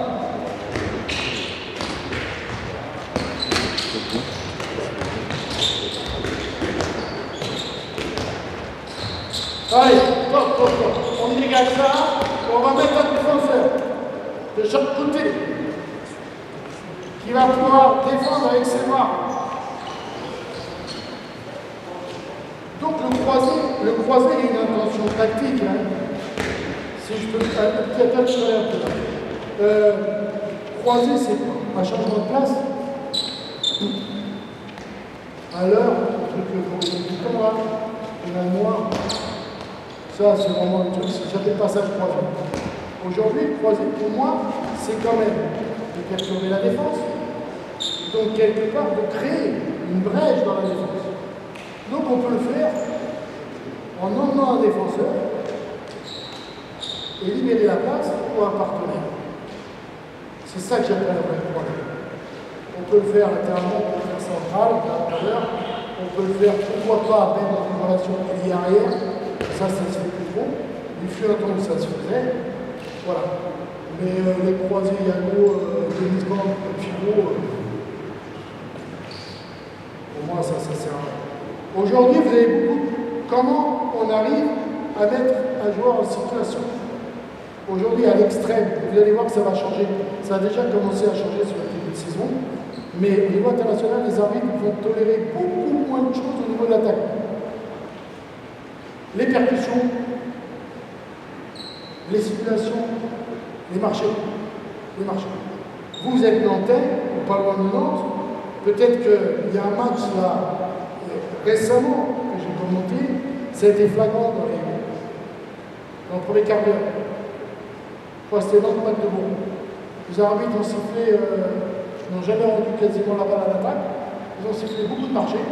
Allez, top. On dégage ça, on va mettre un défenseur de chaque côté qui va pouvoir défendre avec ses bras. Donc le croisé a une intention tactique. Hein. Si je peux peut-être un peu là. Croisé, c'est quoi? Un changement de place. Alors, le truc que vous comme là, il y a un noir. Ça, c'est vraiment le truc, j'appelle pas ça le croisé. Aujourd'hui, le croisé, pour moi, c'est quand même de perturber la défense. Donc, quelque part, de créer une brèche dans la défense. Donc, on peut le faire en emmenant un défenseur et libérer la place pour un partenaire. C'est ça que j'appelle un vrai croisé. On peut le faire latéralement, on peut le faire central, à l'intérieur. On peut le faire, pourquoi pas, même dans une relation ailier-arrière. Ça se fait plus trop. Il fut un temps où ça se faisait. Voilà. Mais les croisés, Yago, Denis Band, Pivot, pour moi, ça sert à rien. Aujourd'hui, vous avez beaucoup. Comment on arrive à mettre un joueur en situation? Aujourd'hui, à l'extrême, vous allez voir que ça va changer. Ça a déjà commencé à changer sur le début de saison. Mais au niveau international, les arbitres vont tolérer beaucoup moins de choses au niveau de l'attaque. Les percussions, les simulations, les marchés. Vous êtes nantais, ou pas loin de Nantes, peut-être qu'il y a un match là, récemment, que j'ai commenté, ça a été flagrant dans le premier quart d'heure. Je crois que c'était Nantes-Magdebourg. Les arbitres ont sifflé, n'ont jamais rendu quasiment la balle à l'attaque, ils ont sifflé beaucoup de marchés,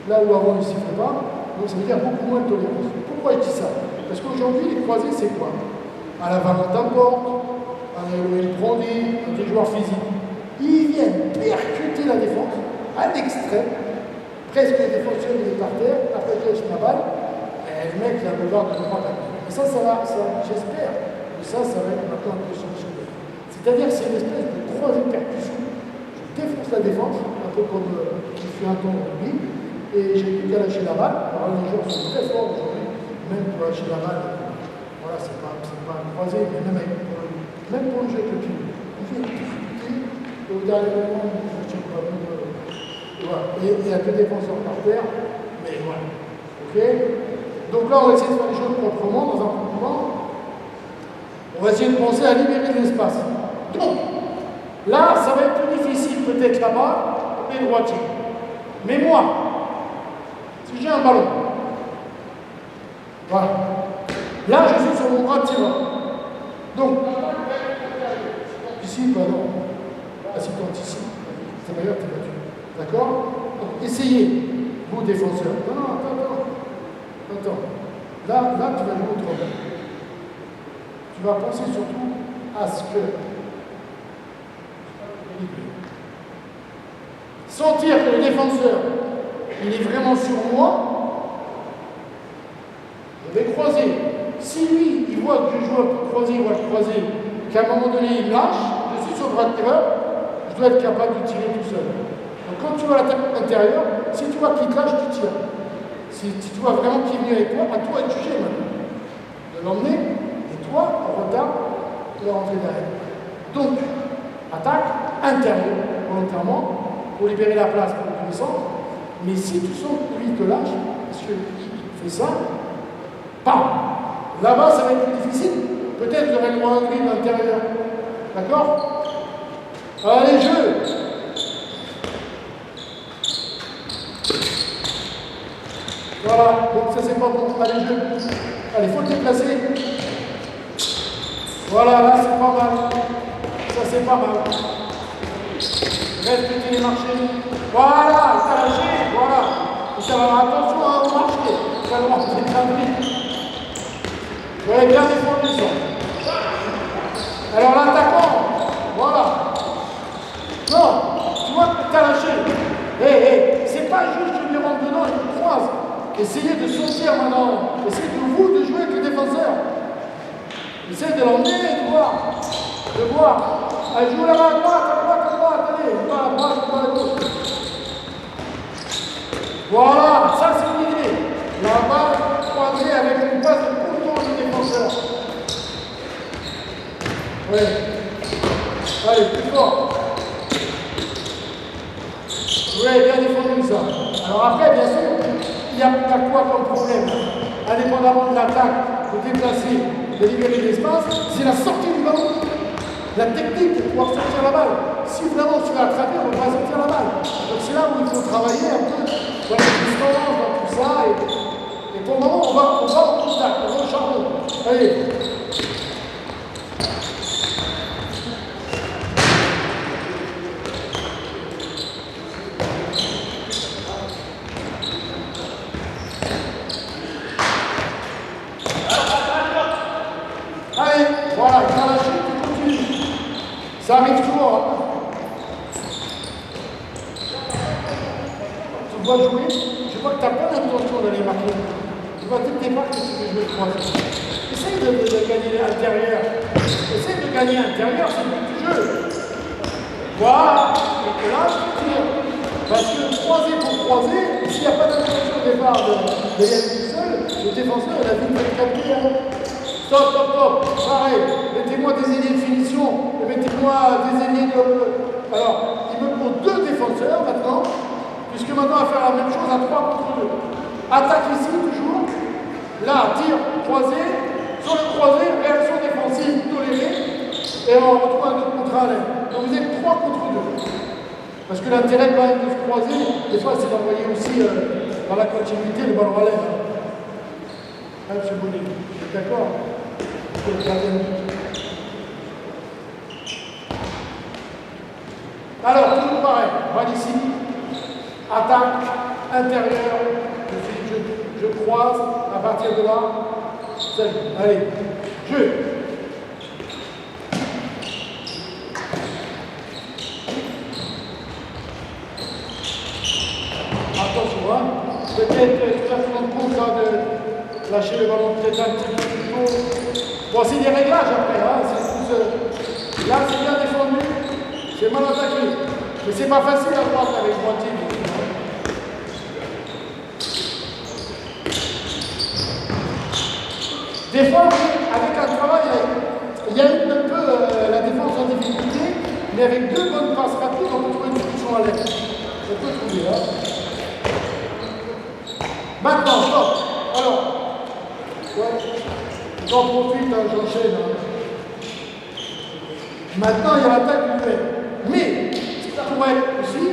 là où avant ils ne sifflaient pas. Donc ça veut dire beaucoup moins de tolérance. Pourquoi je dis ça? Parce qu'aujourd'hui, les croisés, c'est quoi? À la Valentin Porte, à la Eloïne Brandy, à des joueurs physiques. Ils viennent percuter la défense à l'extrême. Presque le défenseur est par terre, après qu'il lâche la balle, et le mec, il a le boulevard de droite. Et ça va, j'espère, que ça va être maintenant un peu sanctionné. C'est-à-dire que c'est une espèce de croisée de percussion. Je défonce la défense, un peu comme il fut un temps au rugby. Et j'ai plus qu'à lâcher la balle. Alors les joueurs sont très forts aujourd'hui, même pour lâcher la balle. Voilà, c'est pas un croisé, mais même pour le jeu avec le pied. Il fait une difficulté, et au dernier moment, je ne tiens pas bon. Voilà. Et il y a deux défenseurs par terre, mais voilà. Ok? Donc là, on va essayer de faire les choses proprement, dans un premier temps. On va essayer de penser à libérer de l'espace. Donc, là, ça va être plus difficile peut-être là-bas, les droitiers. Mais moi, si j'ai un ballon, voilà. Là, je suis sur mon bras de tireur. Donc, ici, pardon. Assis-toi ici. C'est meilleur, t'es battu. D'accord? Donc, essayez, vous, défenseurs. Non, attends. Là, tu vas jouer autrement. Tu vas penser surtout à ce que. Sentir que le défenseur, il est vraiment sur moi, je vais croiser. Si lui, il voit que je joue un peu croisé, qu'à un moment donné, il lâche, je suis sur le bras de tireur, je dois être capable de tirer tout seul. Donc quand tu vois l'attaque intérieure, si tu vois qu'il te lâche, tu tires. Si tu vois vraiment qu'il est venu avec toi, à toi de juger maintenant. De l'emmener, et toi, en retard, de rentrer derrière. Donc, attaque intérieure, volontairement, pour libérer la place pour le descendre. Mais si tu sens que lui te lâche, parce qu'il fait ça, bam! Là-bas, ça va être plus difficile. Peut-être j'aurai le droit à un grille à l'intérieur. D'accord? Allez, jeu! Voilà, donc ça c'est pas bon. Allez, jeu! Allez, il faut le déplacer. Voilà, là c'est pas mal. Ça c'est pas mal. Respectez les marchés. Voilà, il t'a lâché, voilà. Il t'a attention au marché. Il va le rentrer très vite. Ouais, bien défendu ça. Alors l'attaquant, voilà. Non, tu vois que t'as lâché. C'est pas juste je lui rentre dedans et je le croise. Essayez de sortir maintenant. Essayez de vous de jouer avec le défenseur. Essayez de l'emmener, de voir. De voir. Allez, joue là-bas à droite, allez, pas à droite, pas à gauche. Voilà, ça c'est l'idée. La balle croisée avec une passe de contour du défenseur. Oui. Allez, plus fort. Oui, bien défendu ça. Alors après, bien sûr, il y a quoi comme problème? Indépendamment de l'attaque, de déplacer, de libérer l'espace, c'est la sortie du ballon. La technique pour pouvoir sortir la balle. Si vraiment tu l'as attrapé, on ne va pas sortir la balle. Donc c'est là où il faut travailler un peu dans les distances, dans tout ça. Et pour le moment, on va au contact, on va au charbon. Allez. Allez, voilà, il a lâché, tu continues. Ça arrive toujours. Tu dois jouer, je vois que tu n'as pas l'intention d'aller marquer. Tu vois toutes tes marques que tu veux jouer 3 heures. Essaye de gagner l'intérieur. Essaye de gagner l'intérieur, c'est le but du jeu. Voilà, et là, tu tires. Parce que croiser pour croiser, s'il n'y a pas d'intention au départ de y aller tout seul, le défenseur, il a vu le capter. Stop. Pareil. Mettez-moi des ailiers de finition. Mettez-moi des ailiers de... Alors, il me faut 2 défenseurs maintenant, puisque maintenant, on va faire la même chose à 3 contre 2. Attaque ici, toujours. Là, tir, croisé. Sur le croisé, réaction défensive tolérée. Et on retrouve un autre contre l'aile. Donc, vous êtes 3 contre 2. Parce que l'intérêt, quand même, de se croiser, des fois, c'est d'envoyer aussi dans la continuité le ballon à l'aile. Hein, M. Bonnet, vous êtes d'accord? Alors, toujours pareil, balle ici, attaque, intérieur, je croise, à partir de là, salut, allez, jeu. Attention, hein, peut-être tu vas te rendre compte là, de lâcher le ballon peut-être un petit peu plus tôt. Bon, c'est des réglages après, hein. Là c'est bien défendu, c'est mal attaqué. Mais c'est pas facile à droite avec Poitiers. Des fois, avec un travail, il y a eu un peu la défense en difficulté, mais avec 2 bonnes passes rapides, on peut trouver une solution à l'aide. On peut trouver, hein. Maintenant, stop. Alors, ouais. J'en profite, hein, j'enchaîne. Hein. Maintenant, il y a l'attaque du fait. Mais, ça pourrait être aussi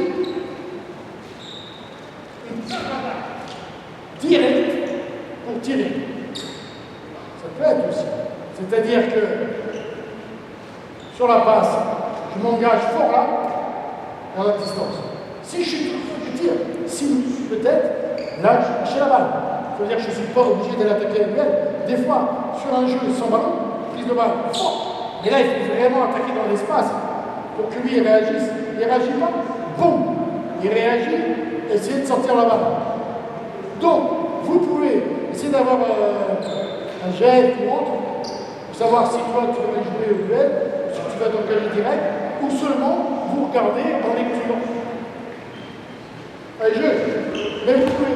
une directe pour tirer. Ça peut être aussi. C'est-à-dire que sur la passe, je m'engage fort là, à la distance. Si je suis tout je tire. Si peut-être, là, je lâche la balle. C'est-à-dire que je ne suis pas obligé d'aller attaquer avec elle. Des fois, sur un jeu sans ballon, prise de balle, fort. Mais là, il faut vraiment attaquer dans l'espace pour que lui il réagisse. Il ne réagit pas, boum, il réagit, essayez de sortir la balle. Donc, vous pouvez essayer d'avoir un jet ou autre, pour savoir si toi tu veux jouer au duel, si tu vas dans le gagner direct, ou seulement vous regardez en lecture. Allez, jeu, mais vous pouvez.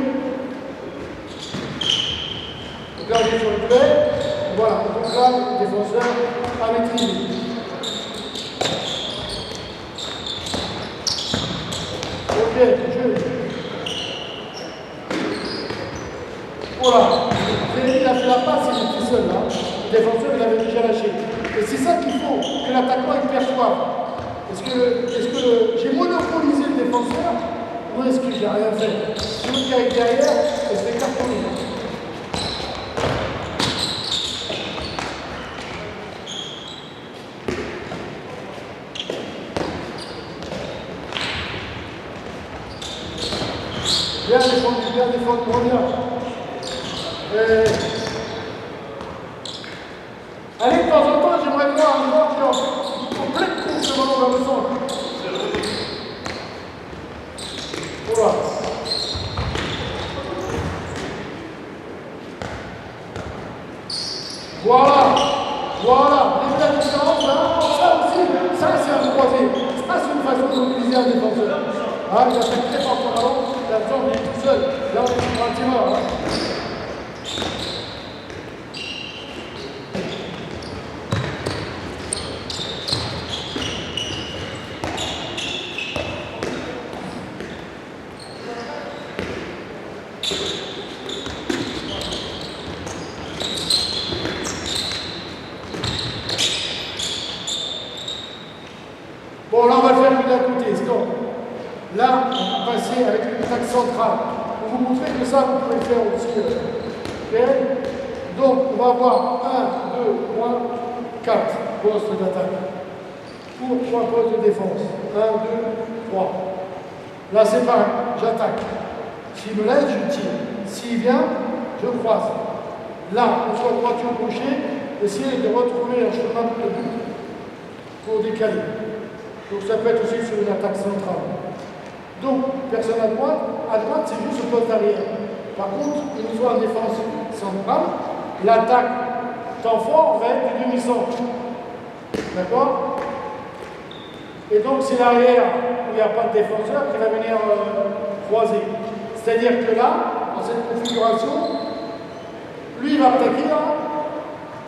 Regardez sur le duel, voilà, donc là, le défenseur a maîtrisé. Ok, jeu. Voilà, il a fait la passe, il était seul là. Le défenseur, il avait déjà lâché. Et c'est ça qu'il faut, que l'attaquant il perçoive. Est-ce que j'ai monopolisé le défenseur ou est-ce que j'ai rien fait? Si l'autre qui arrive derrière, est-ce que c'est cartonné? Bien défendu, reviens. Voilà. Voilà. Vous avez la différence là? Ça aussi, ça c'est un croisé. Ça c'est une façon de mobiliser un défenseur. Ah, il attaque très fort en avant. Là, il est tout seul. Là, on est sur un tireur. Hein. Bon, là, on va le faire plus d'un côté, stop. Là, on va passer avec une attaque centrale. Pour vous montrer que ça, vous pouvez faire aussi. Okay. Donc, on va avoir 1, 2, 3, 4 postes d'attaque. Pour 3 postes de défense. 1, 2, 3. Là, c'est pareil. J'attaque. S'il me laisse, je tire. S'il vient, je croise. Là, on soit droitier ou gaucher, essayez de retrouver un chemin de but pour décaler. Donc ça peut être aussi sur une attaque centrale. Donc, personne à droite c'est juste le poste d'arrière. Par contre, il nous faut en défense centrale, l'attaque temps fort va être du demi-centre. D'accord? Et donc c'est l'arrière où il n'y a pas de défenseur qui va venir croiser. C'est-à-dire que là, dans cette configuration, lui il va attaquer là.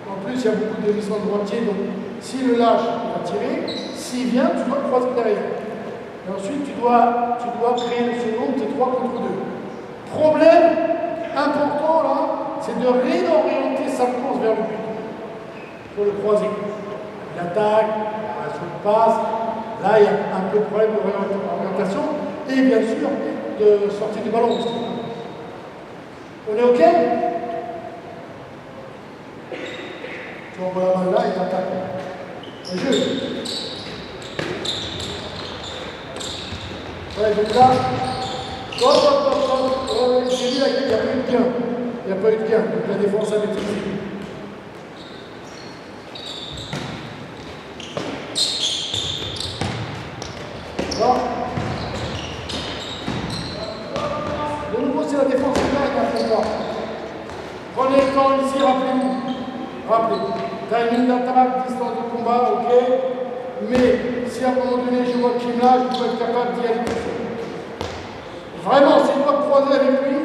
En plus, il y a beaucoup de demi-centre droitier, donc s'il le lâche, il va tirer. S'il vient, tu dois le croiser derrière. Et ensuite, tu dois créer le second, tes 3 contre 2. Problème important là, c'est de réorienter sa course vers le but. Il faut le croiser. Il attaque, il passe. Là, il y a un peu de problème de réorientation. Et bien sûr, de sortie du ballon aussi. On est OK? Tu envoies la balle là et t'attaques. Un jeu. Ouais, donc là, j'ai dit qu'il n'y a pas eu de gain. Il n'y a pas eu de gain, donc la défense a maîtrisé. Bon. De nouveau, c'est la défense qui a fait ça. Prenez le temps ici, rappelez-vous. Rappelez-vous. Timing d'attaque, distance de combat, ok. Mais si à un moment donné je vois qu'il lâche, je dois être capable d'y aller tout seul. Vraiment, si je dois croiser avec lui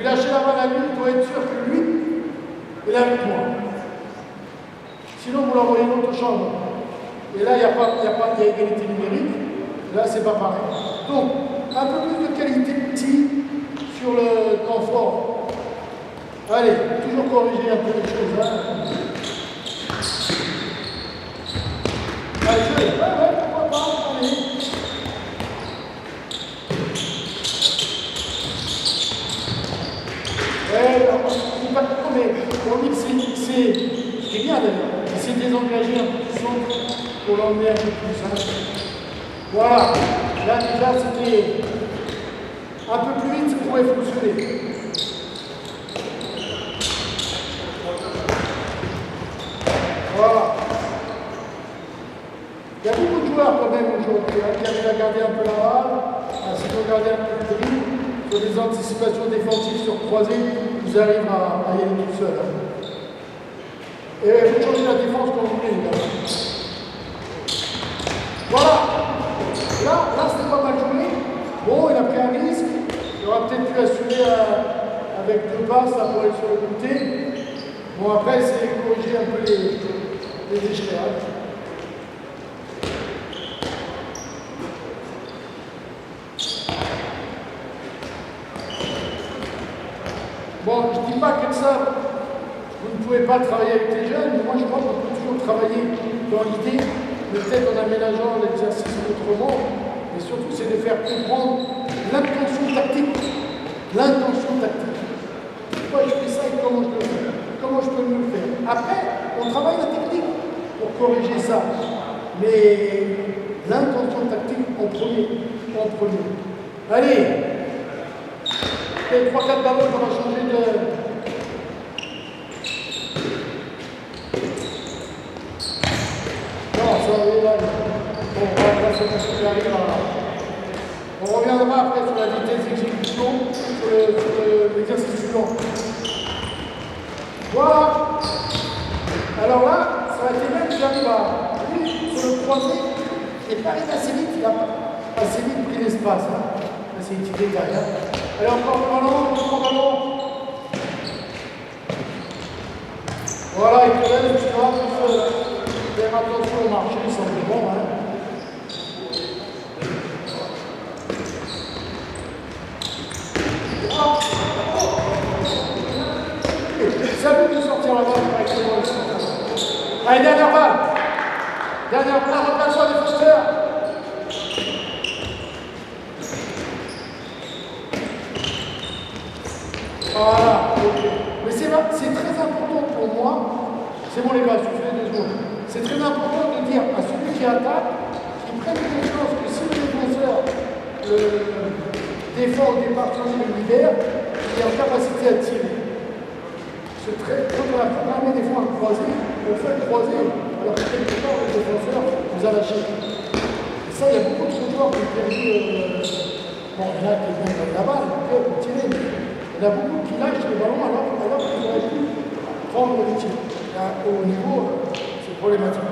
lâcher la main à lui, il doit être sûr que lui, il est avec moi. Sinon, vous l'envoyez dans l'autre chambre. Et là, il y a égalité numérique. Là, c'est pas pareil. Donc, un peu plus de qualité de tir sur le temps fort. Allez, toujours corriger un peu les choses. Hein. Allez, pourquoi pas, allez. Mais on dit que c'est bien d'ailleurs. Il s'est désengagé un peu du centre pour l'emmener un peu plus. Hein. Voilà. Là déjà c'était un peu plus vite, ça pourrait fonctionner. Voilà. Il y a beaucoup de joueurs quand même aujourd'hui qui arrivent à garder un peu la balle, si vous regardez un peu le dribble, sur des anticipations défensives sur croisée, vous arrivez à y aller tout seul. Hein. Et vous changez la défense quand vous voulez. Là. Voilà. Là c'était pas mal joué. Bon, il a pris un risque. Il aurait peut-être pu assurer avec 2 passes là, pour aller sur le côté. Bon, après, c'est corriger un peu les déchets. Bon, je ne dis pas que ça, vous ne pouvez pas travailler avec les jeunes, mais moi je crois qu'on peut toujours travailler dans l'idée, peut-être en aménageant l'exercice autrement, mais surtout c'est de faire comprendre l'intention tactique. L'intention tactique. Pourquoi je fais ça et comment je le fais? Comment je peux mieux le faire? Après, on travaille la technique pour corriger ça, mais l'intention tactique en premier. Allez! Et 3-4 ballons, on va changer de... Non, ça va aller là. Bon, là, c'est parce qu'on arrive à... On reviendra après sur la vitesse d'exécution, sur l'exercice suivant. Voilà. Alors là, ça a été même que j'arrive à, lui, sur le croisé, et pas arrivé assez vite, il a assez vite pris l'espace. Hein. Là, c'est une petite détail. Hein. Allez, encore le ballon. Voilà, il te laisse, tu vois, faire attention au marché, il semble bon. Hein. C'est à vous de sortir la balle correctement. Allez, dernière balle. Dernière balle, remplace-toi des posters. Voilà, ok. Mais c'est très important pour moi. C'est bon les gars, je fais 2 secondes. C'est très important de dire à celui qui attaque qu'il prenne conscience que si le défenseur défend au départ le libère, il est en capacité à tirer. Quand on a programmé des fois un croisé, on fait le croisé, alors que quelque part le défenseur nous a lâché. Et ça, il y a beaucoup de joueurs qui ont perdu. Bon, il y en a qui vont dans la balle, pour tirer. Il y en a beaucoup qui lâchent les ballons alors qu'ils auraient pu prendre le tir. Au haut niveau, c'est problématique.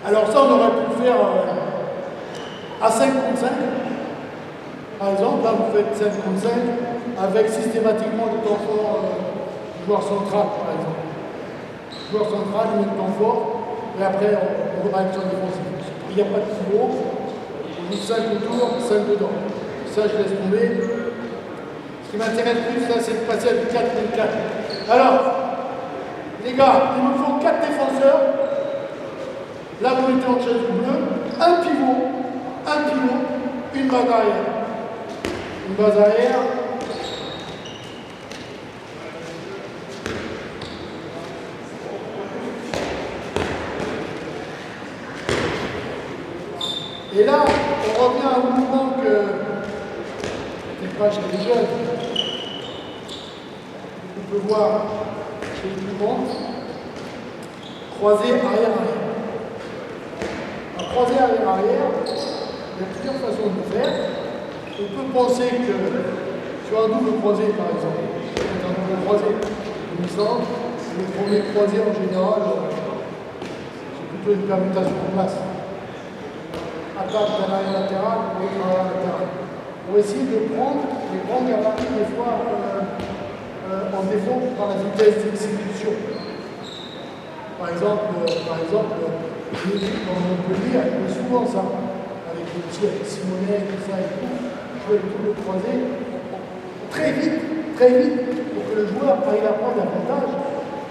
Alors ça, on aurait pu le faire à 5 contre 5. Par exemple, là, vous faites 5 contre 5 avec systématiquement le temps fort joueur central, par exemple. Joueur central, il met le temps fort, et après, on réaction défensive. Il n'y a pas de pivot, on joue 5 autour, 5 dedans. Ça, je laisse tomber. Ce qui m'intéresse plus, là, c'est de passer à du 4 contre 4. Alors, les gars, il nous faut 4 défenseurs. Là, vous mettez en chaise bleue, un pivot, une base arrière. Une base arrière. Et là, on revient à un mouvement que peut-être pas chez les jeunes, on peut voir chez les plus grands, croisé arrière-arrière. Croisé arrière-arrière, il y a plusieurs façons de le faire. On peut penser que sur un double croisé, par exemple, un double croisé, il me semble, le premier croisé en général, c'est plutôt une permutation de place. Attaque d'un arrière latéral, l'autre arrière latéral. Pour essayer de prendre les grandes gabarits des fois en défaut par la vitesse d'exécution. Par exemple, dans Montpellier, on fait souvent ça, avec le tir avec Simonet, tout ça et tout, jouer le double croisé très vite, pour que le joueur arrive à prendre l'avantage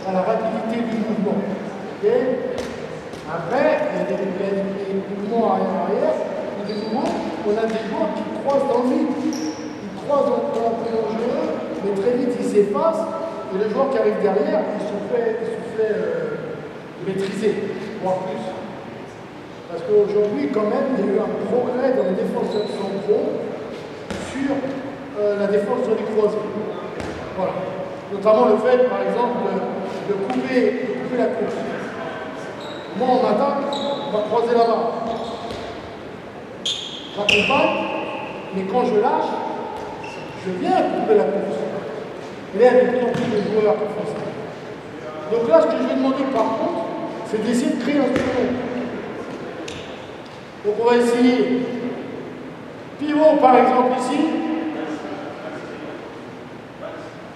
à la rapidité du mouvement. Okay. Après, il y a des mouvements arrière-arrière, et de nouveau, on a des joueurs qui croisent dans le vide. Ils croisent dans le jeu, mais très vite ils s'effacent, et le joueur qui arrive derrière, il se fait maîtriser, voire plus. Parce qu'aujourd'hui, quand même, il y a eu un progrès dans les défenseurs centraux sur la défense sur les croisés. Voilà. Notamment le fait, par exemple, de couper la course. Moi, en attaque, on va croiser la barre. J'accompagne, mais quand je lâche, je viens couper la course. Et là, il y a de plus en plus de joueurs qui font ça. Donc là, ce que je vais demander, par contre, c'est d'essayer de créer un stylo. Donc on va essayer. Pivot, par exemple, ici.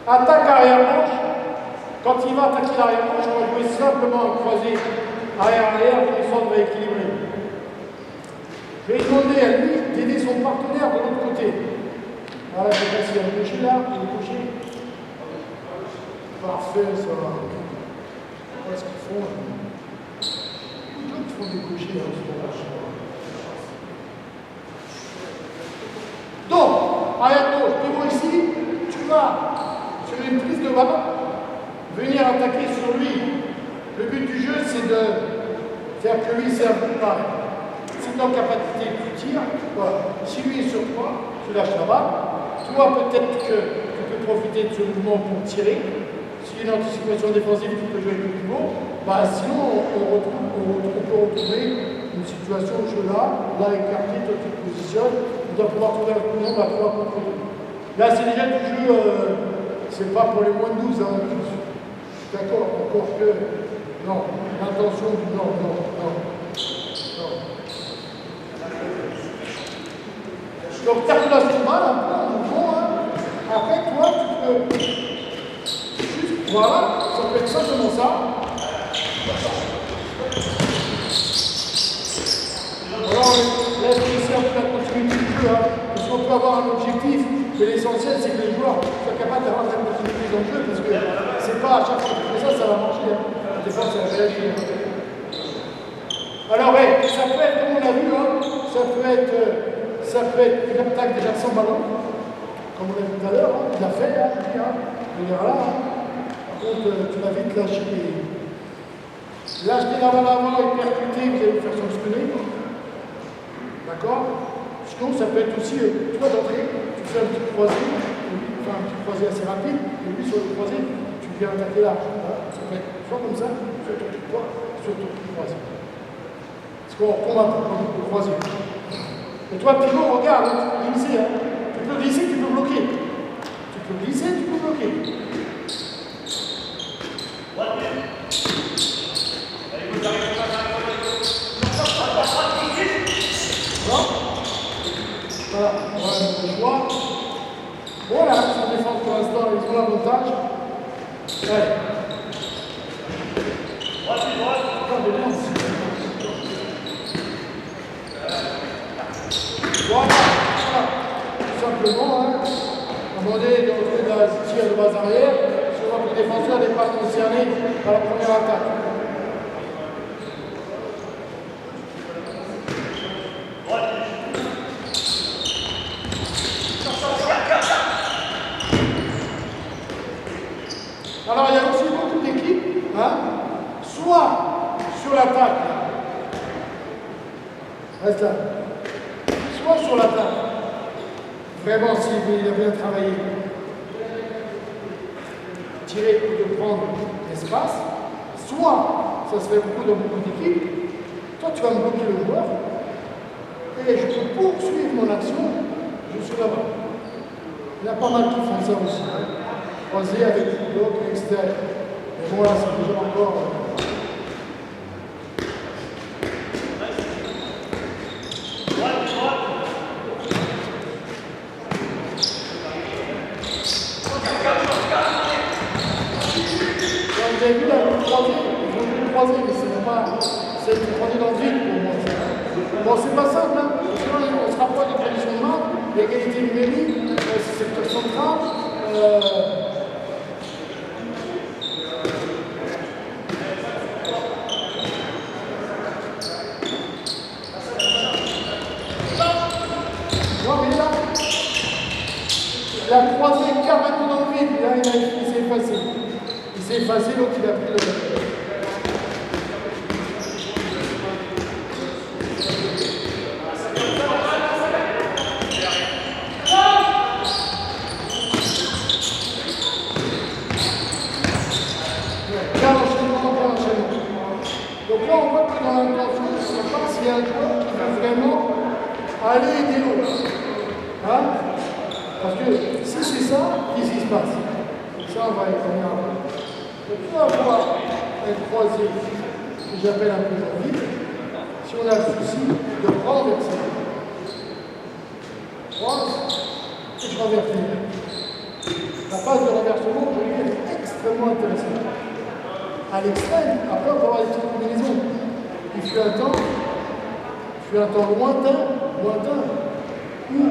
Attaque arrière-manche. Quand il va attaquer l'arrière-manche, on va jouer simplement un croisé arrière-arrière, le centre va équilibrer. Je vais demander à lui d'aider son partenaire de l'autre côté. Voilà, je vais passer un gaucher là, il est gaucher. Parfait, ça va. Qu'est-ce qu'ils font? Ils font des gauchers dans ce moment. Donc, arrière-gauche, pivot ici, tu vas sur une prise de ballon, venir attaquer sur lui. Le but du jeu, c'est de faire que lui serve pareil. Si tu es en capacité, tu tires. Voilà. Si lui est sur toi, tu lâches la balle. Toi, peut-être que tu peux profiter de ce mouvement pour tirer. S'il y a une anticipation défensive, tu peux jouer avec le pivot. Bah, sinon, on peut retrouver une situation où je là écarté, toi tu te positionnes, on doit pouvoir trouver un coup de nombre à 3 contre 2. Là, c'est déjà du jeu, c'est pas pour les moins de 12, hein. Je suis d'accord, encore que. Non, l'intention du non. Donc, circulation de balle, un peu, en mouvement, hein. Après, toi, tu peux. Juste, voilà, ça peut être simplement ça. Alors, laisse laisser un peu la continuité du jeu, hein, parce qu'on peut avoir un objectif, mais l'essentiel, c'est que les joueurs soient capables d'avoir de la continuité dans le jeu, parce que c'est pas à chaque fois que tu fais ça, ça va marcher. Hein. Des fois, ça va réagir. Alors, ouais, ça peut être, comme on a vu, hein, ça peut être une attaque déjà sans ballon, comme on a vu tout à l'heure, hein, il a fait, hein, il est là. Hein. Par contre, tu vas vite lâcher la balle avant et percuter, vous allez vous faire sanctionner. D'accord? Sinon, ça peut être aussi, toi d'entrée, tu fais un petit croisé, enfin un petit croisé assez rapide, et lui sur le croisé, tu viens attaquer large. Voilà. Ça peut être soit comme ça, soit ton petit croisé. Parce qu'on combat pour le croisé. Et toi, Pico, regarde, tu peux glisser. Hein. Tu peux glisser, tu peux bloquer. Tu peux glisser, tu peux bloquer. Voilà, on va le choix. Voilà, sa défense pour l'instant, ils ont l'avantage. Allez. Voilà, tout simplement, hein. À un moment donné, de retrouver de la tir de base arrière, je vois que le défenseur n'est pas concerné par la première attaque. Alors, il y a aussi beaucoup d'équipes, hein, soit sur l'attaque, reste là, soit sur l'attaque, vraiment s'il a bien travaillé, tirer ou de prendre l'espace, soit, ça se fait beaucoup dans beaucoup d'équipes, toi tu vas me bloquer le joueur, et je peux poursuivre mon action, je suis là-bas. Il y en a pas mal qui font ça aussi. Croisé avec le bloc extérieur. Mais bon, là, c'est déjà encore. Vous avez vu là, le croisé, ils vont le croiser, mais c'est le croisé dans le vide pour moi. Bon, c'est pas simple, hein. On se rapproche des conditions de main, l'égalité numérique, c'est secteur central. Il a croisé carrément dans le vide, là il s'est effacé. Il s'est effacé, donc il a pris le. Donc là on voit que dans l'intention, je ne sais pas s'il y a un joueur qui veut vraiment aller aider l'autre. Hein? Parce que si c'est ça, qu'est-ce qui se passe? Ça, on va y revenir après. Donc, il faut avoir un croisé que j'appelle un peu vide, si on a le souci de renverser. Croise et je renverse. La phase de renversement, je est extrêmement intéressante. À l'extrême, après, on peut avoir des petites combinaisons. Il fut un temps lointain, où,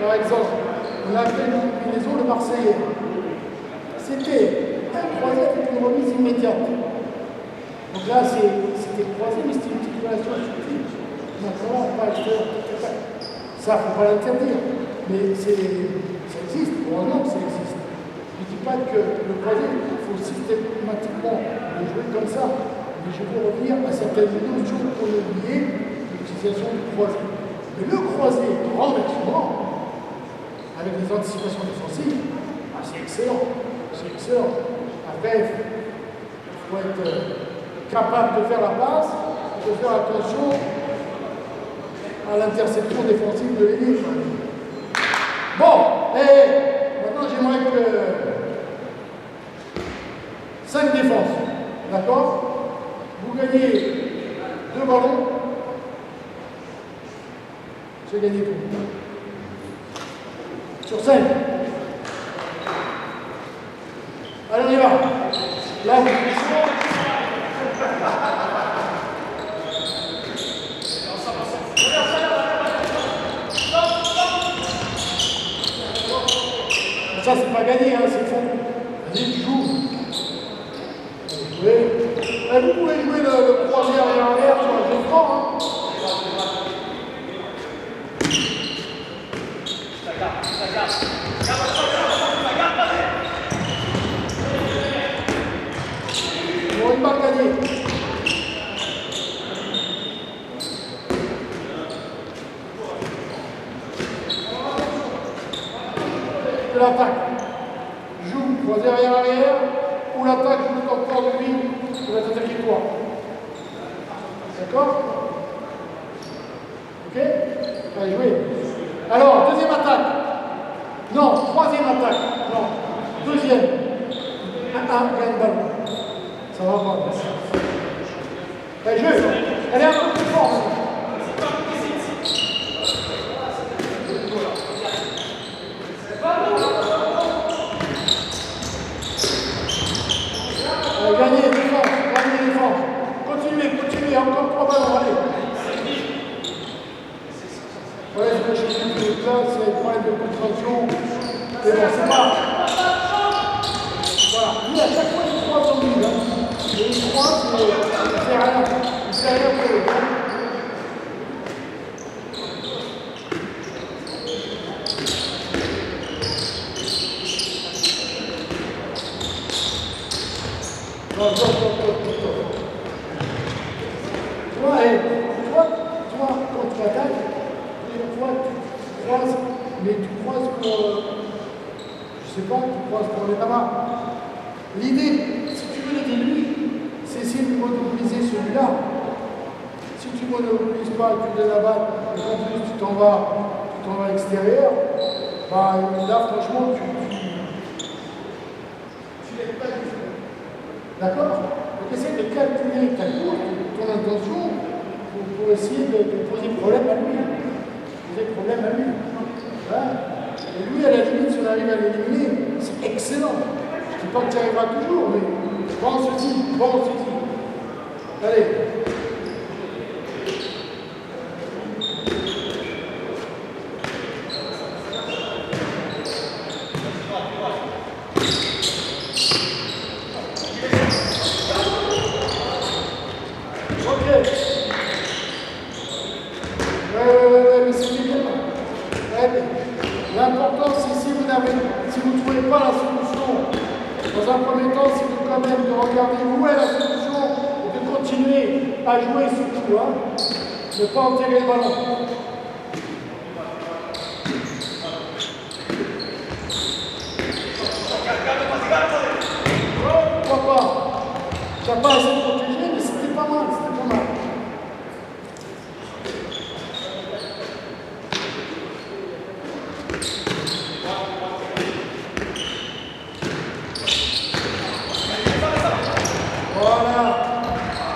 par exemple, on a fait une combinaison de Marseillais. C'était un croisé avec une remise immédiate. Donc là, c'était croisé, mais c'était une petite relation subtile. Maintenant, pas extérieur. Ça, il ne faut pas l'interdire. Mais ça existe, heureusement que ça existe. Je ne dis pas que le croisé, il faut systématiquement le jouer comme ça. Mais je veux revenir à certaines notions qu'on a oubliées de l'utilisation du croisé. Mais le croisé renversement, avec les anticipations défensives, c'est excellent. C'est excellent. Après, il faut être capable de faire la passe, de faire attention à l'interception défensive de l'ennemi. Bon, et Sur 5. Allez, on y va. Là, vous ça, c'est pas gagné, hein, c'est fond. Vas-y, tu joues. Oui. Vous pouvez jouer le croisé arrière, je prends. Hein. Bon, une balle gagnée. De l'attaque. Joue, croisé arrière, ou l'attaque, joue encore de lui, tu vas t'attaquer toi. D'accord? Ok? Allez, jouer. Alors, deuxième attaque. Non, troisième attaque. Non, deuxième. Gagne ballon. Ça va pas. Allez, joue. Allez, un peu plus fort. Gagnez défense. Continuez, encore 3 ballons, allez. Ouais, je vais chercher le truc là, c'est un problème de concentration. Mais bon, c'est pas. Voilà, lui à chaque fois il croise son but. Et il croise, il fait rien. Il fait rien pour eux. Toi, quand tu attaques, tu croises, mais tu croises pour, je sais pas, tu croises pour les tabacs. L'idée, si tu veux l'aider lui, c'est essayer de monopoliser celui-là. Si tu ne monopolises pas, tu donnes la balle, et en plus tu t'en vas à l'extérieur, bah là franchement tu l'aides pas du tout. D'accord? Donc essaie de calculer ta course, ton intention, pour essayer de poser problème à lui. Hein? Et lui, à la limite, si on arrive à l'éliminer, c'est excellent. Je ne dis pas que tu arriveras toujours, mais pense-y. Allez. L'important, c'est si vous ne trouvez pas la solution, dans un premier temps, c'est de quand même de regarder où est la solution et de continuer à jouer surtout, hein, ne pas enterrer le ballon. Pourquoi pas? Tu n'as pas assez protégé, mais c'était pas mal.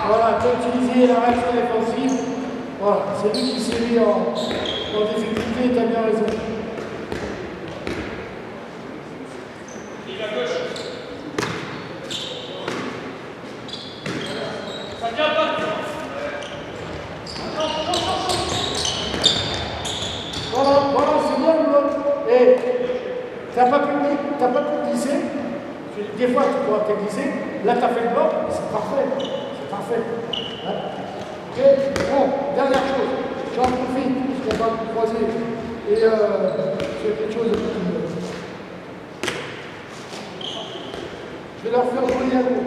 Voilà, tu as utilisé la réaction défensive. Voilà, c'est lui qui s'est mis en difficulté et tu as bien raison. Il à gauche. Ça vient pas. Voilà, c'est bien le bloc. Et tu n'as pas pu glisser. Des fois, tu pourras te glisser. Là, tu as fait le bloc, c'est parfait. Hein? Ok. Bon, dernière chose. J'en profite, parce qu'on va me croiser. Et c'est quelque chose de plus. Je vais leur faire jouer Yago.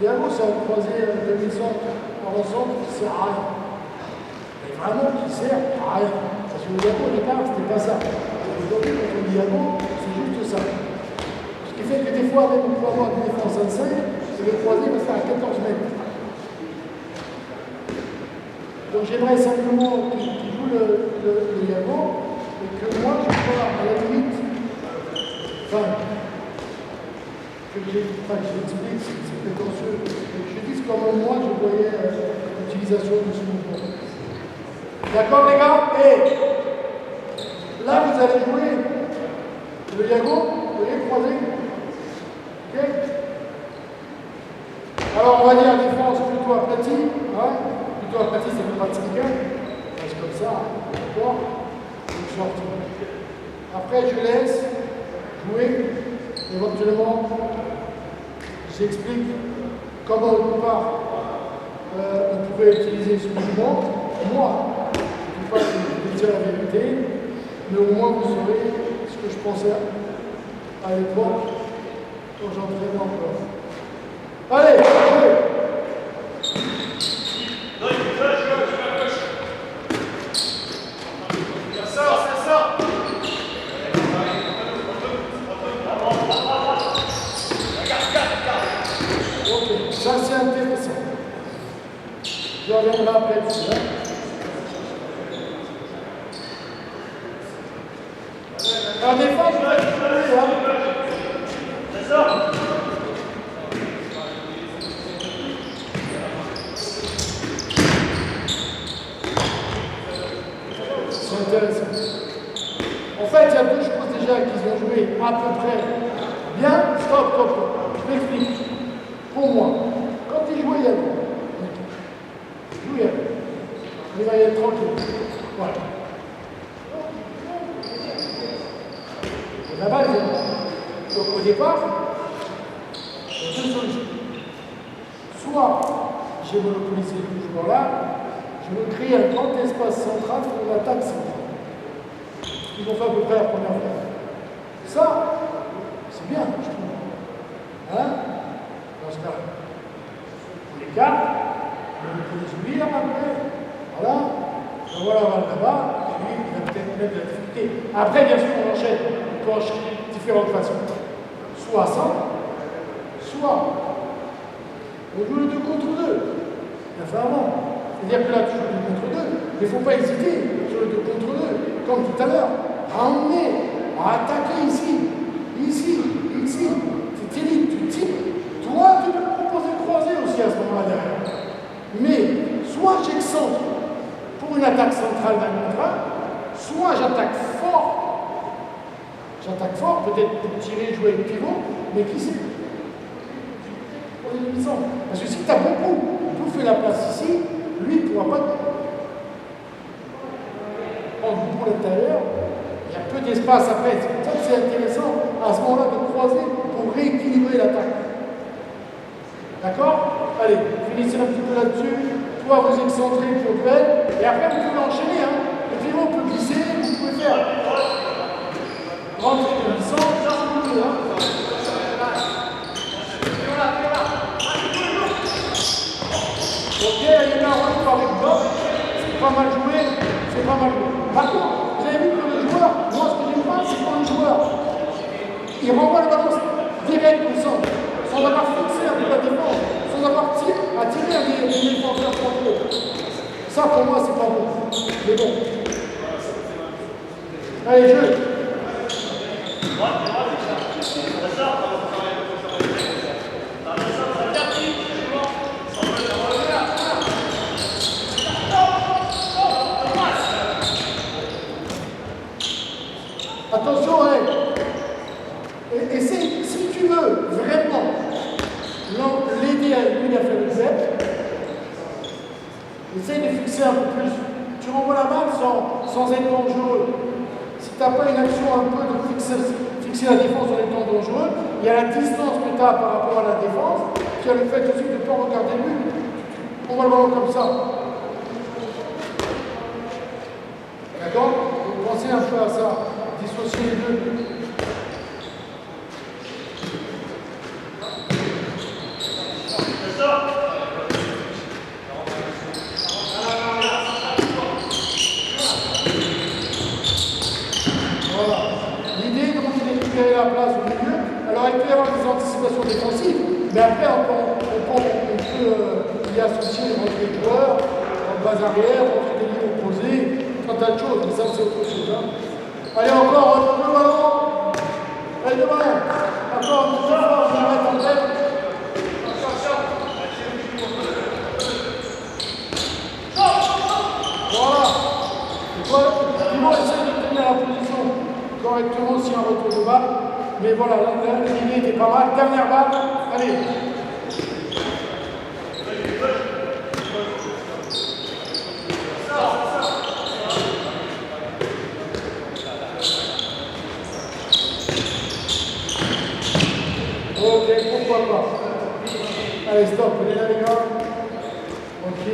Yago, c'est un croisé demi-centre par ensemble qui sert à rien. Mais vraiment qui sert à rien. Parce que le Yago, au départ, c'était pas ça. Aujourd'hui, quand on dit Yago, c'est juste ça. Ce qui fait que des fois, même on peut avoir une défense à 5, et le croisé va se faire à 14 mètres. Donc j'aimerais simplement qu'il joue le Yago, et que moi, je sois à la limite, que j'explique, c'est prétentieux, je dis comment moi je voyais l'utilisation de ce mouvement. D'accord les gars? Et là vous allez Le Yago, vous voyez, croisé. Ok. Alors on va dire défense plutôt aplatie. Hein, plutôt aplatie, c'est plus pratique. C'est comme ça. D'accord. Après, je laisse jouer. Éventuellement, j'explique comment au départ on pouvait utiliser ce mouvement. Moi, je ne dis pas que je vais dire la vérité, mais au moins vous saurez ce que je pensais à l'époque quand j'entraînais encore. Allez, jouez. Ça, c'est intéressant. Je reviendrai après dessus. Hein. La défense, vous allez jouer. Hein. C'est ça. C'est intéressant. En fait, il y a deux choses déjà qu'ils ont joué à peu près bien. Stop. Je m'explique. Pour moi, quand il jouait, il y avait. Il va y être tranquille. Voilà. Et la balle vient. Donc au départ, il y a deux solutions. Soit j'ai monopolisé le joueur-là, je me crée un grand espace central pour l'attaque centrale. Ils ont fait à peu près la première fois. Ça, c'est bien, je trouve. Hein? Dans ce cas, on les garde, on les subir après, voilà, on voit la balle là-bas, et lui, il va peut-être mettre de la difficulté. Après, bien sûr, on peut enchaîner de différentes façons. Soit ça, soit on joue le 2 contre 2. Il a fait avant. C'est-à-dire que là, tu joues le 2 contre 2, mais il ne faut pas hésiter sur le 2 contre 2, comme tout à l'heure, à emmener, à attaquer ici. C'est élite, tu tires. Toi, tu peux me proposer de croiser aussi à ce moment-là derrière. Mais soit j'excentre pour une attaque centrale d'un contre un, soit j'attaque fort. Peut-être pour tirer, jouer le pivot, mais qui sait? Parce que si tu as beaucoup bouffé la place ici, lui ne pourra pas prendre pour l'intérieur. Il y a peu d'espace après. C'est pour ça que c'est intéressant à ce moment-là de croiser pour rééquilibrer l'attaque. D'accord? Allez, finissez un petit peu là-dessus. Toi, vous excentrez pour duel. Et après, vous pouvez enchaîner. Hein. Le pivot peut glisser, vous pouvez faire. Rentrer le glissant, ça c'est tout. Hein. Ok, il y a un retour avec Bob. C'est pas mal joué. Par contre, vous avez vu que le joueur, moi ce que j'aime pas, c'est quand le joueur, il renvoie le ballon direct au centre, sans avoir fixé un peu la défense, sans avoir attiré un des défenseurs contre. Ça pour moi c'est pas bon. Mais bon. Allez, jeu. Attention, et si tu veux vraiment l'aider à lui à faire le zep, essaye de fixer un peu plus. Tu renvoies la balle sans être dangereux. Si tu n'as pas une action un peu de fixer la défense en étant dangereux, il y a la distance que tu as par rapport à la défense, qui a le fait aussi de ne pas regarder le but. On va le ballon comme ça. D'accord? Vous pensez un peu à ça. Dissocier les deux. Voilà. L'idée, donc, c'est de récupérer la place au milieu. Alors, il peut y avoir des anticipations défensives, mais après, on peut y associer les rentrées de joueurs, en base arrière, rentrées des lignes opposées, tant de choses, mais ça, c'est autre chose. Hein. Allez, encore deux ballons. Allez, deux ballons. Encore une fois, on va mettre en tête. Voilà. Il faut essayer de tenir la position correctement aussi un retour de balle. Mais voilà, l'idée était pas mal. Dernière balle, allez. Ok, pourquoi pas. Allez, stop, on est là les gars. Ok.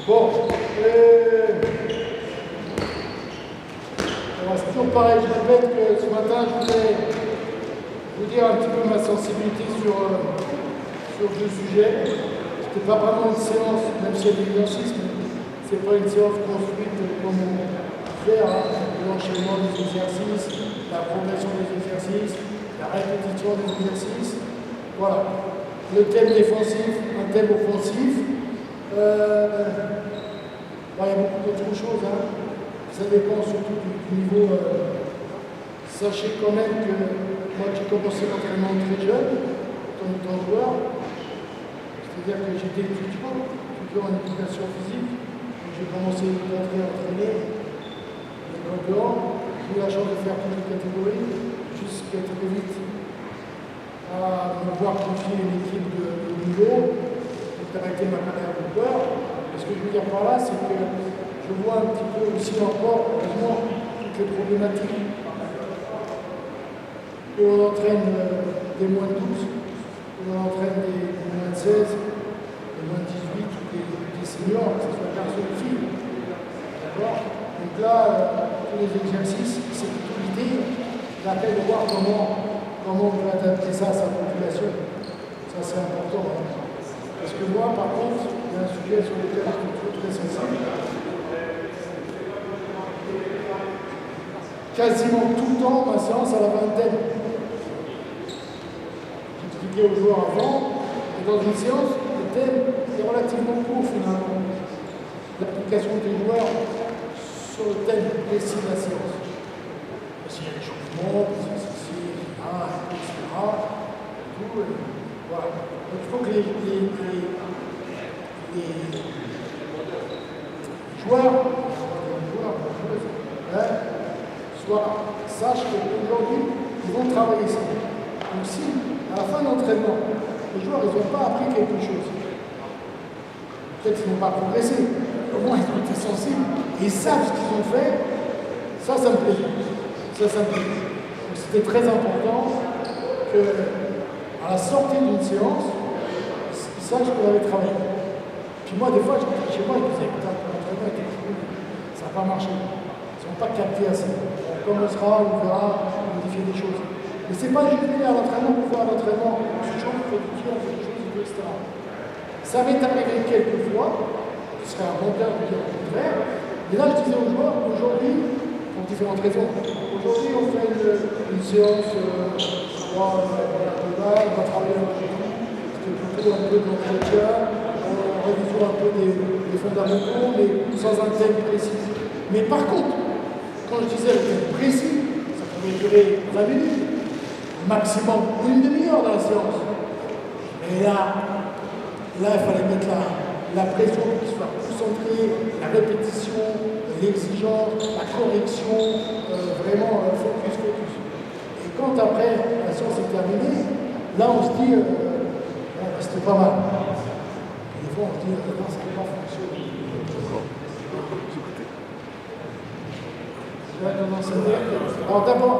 Bon, c'est toujours pareil, je répète que ce matin je voulais vous dire un petit peu ma sensibilité sur deux sujets. C'était pas vraiment une séance, même si il y a de l'exercice, mais c'est pas une séance construite comme on fait, l'enchaînement des exercices, la progression des exercices, la répétition des exercices. Voilà. Le thème défensif, un thème offensif. Il y a beaucoup d'autres choses. Hein. Ça dépend surtout du niveau. Sachez quand même que moi j'ai commencé l'entraînement très jeune, en étant joueur. C'est-à-dire que j'étais étudiant en éducation physique. J'ai commencé à entraîner l'école dehors. J'ai eu la chance de faire toutes les catégories, jusqu'à très vite à me voir confier une équipe de niveau. J'ai arrêté ma carrière de joueur. Ce que je veux dire par là, c'est que je vois un petit peu aussi encore, heureusement, toutes les problématiques. Que l'on entraîne des moins de 12, que l'on entraîne des moins de 16, des moins de 18, des seniors, que ce soit garçons ou filles. D'accord? Donc là, tous les exercices, c'est toute l'idée, d'après de voir comment on peut adapter ça à sa population. Ça, c'est important. Hein. Parce que moi, par contre, il y a un sujet sur lequel je suis très sensible. Quasiment tout le temps, ma séance, elle avait un thème. J'expliquais aux joueurs avant, et dans une séance, le thème est relativement court finalement. L'application des joueurs sur le thème précis de la séance. S'il y a des changements, etc. Voilà. Donc il faut que les joueurs sachent qu'aujourd'hui, ils vont travailler ça. Donc si, à la fin de l'entraînement, les joueurs n'ont pas appris quelque chose, peut-être qu'ils n'ont pas progressé, au moins ils ont été sensibles, et ils savent ce qu'ils ont fait, ça me plaît. Donc c'était très important qu'à la sortie d'une séance, ils sachent qu'on avait travaillé. Puis moi, des fois, je rentrais chez moi, je disais, putain, l'entraînement était cool, ça n'a pas marché. Ils n'ont pas capté assez. On commencera, on verra, modifier des choses. Mais ce n'est pas juste venir à l'entraînement pour faire l'entraînement. On se change, on fait du tir, on fait des choses, etc. Ça m'est arrivé quelques fois, ce serait un bon cas de dire le contraire. Et là, je disais aux joueurs, aujourd'hui, pour différentes raisons, aujourd'hui, on fait une séance, on va travailler un peu, c'était plutôt un peu d'entretien, en révisant un peu des fondamentaux, mais sans un thème précis. Mais par contre, quand je disais le thème précis, ça pouvait durer 20 minutes, maximum une demi-heure dans la séance. Et là, il fallait mettre la pression pour qu'il soit concentré, la répétition, l'exigence, la correction, vraiment focus. Et quand après la séance est terminée, là on se dit, c'était pas mal. Et des fois on se dit, non, ça n'a pas fonctionné. Alors d'abord,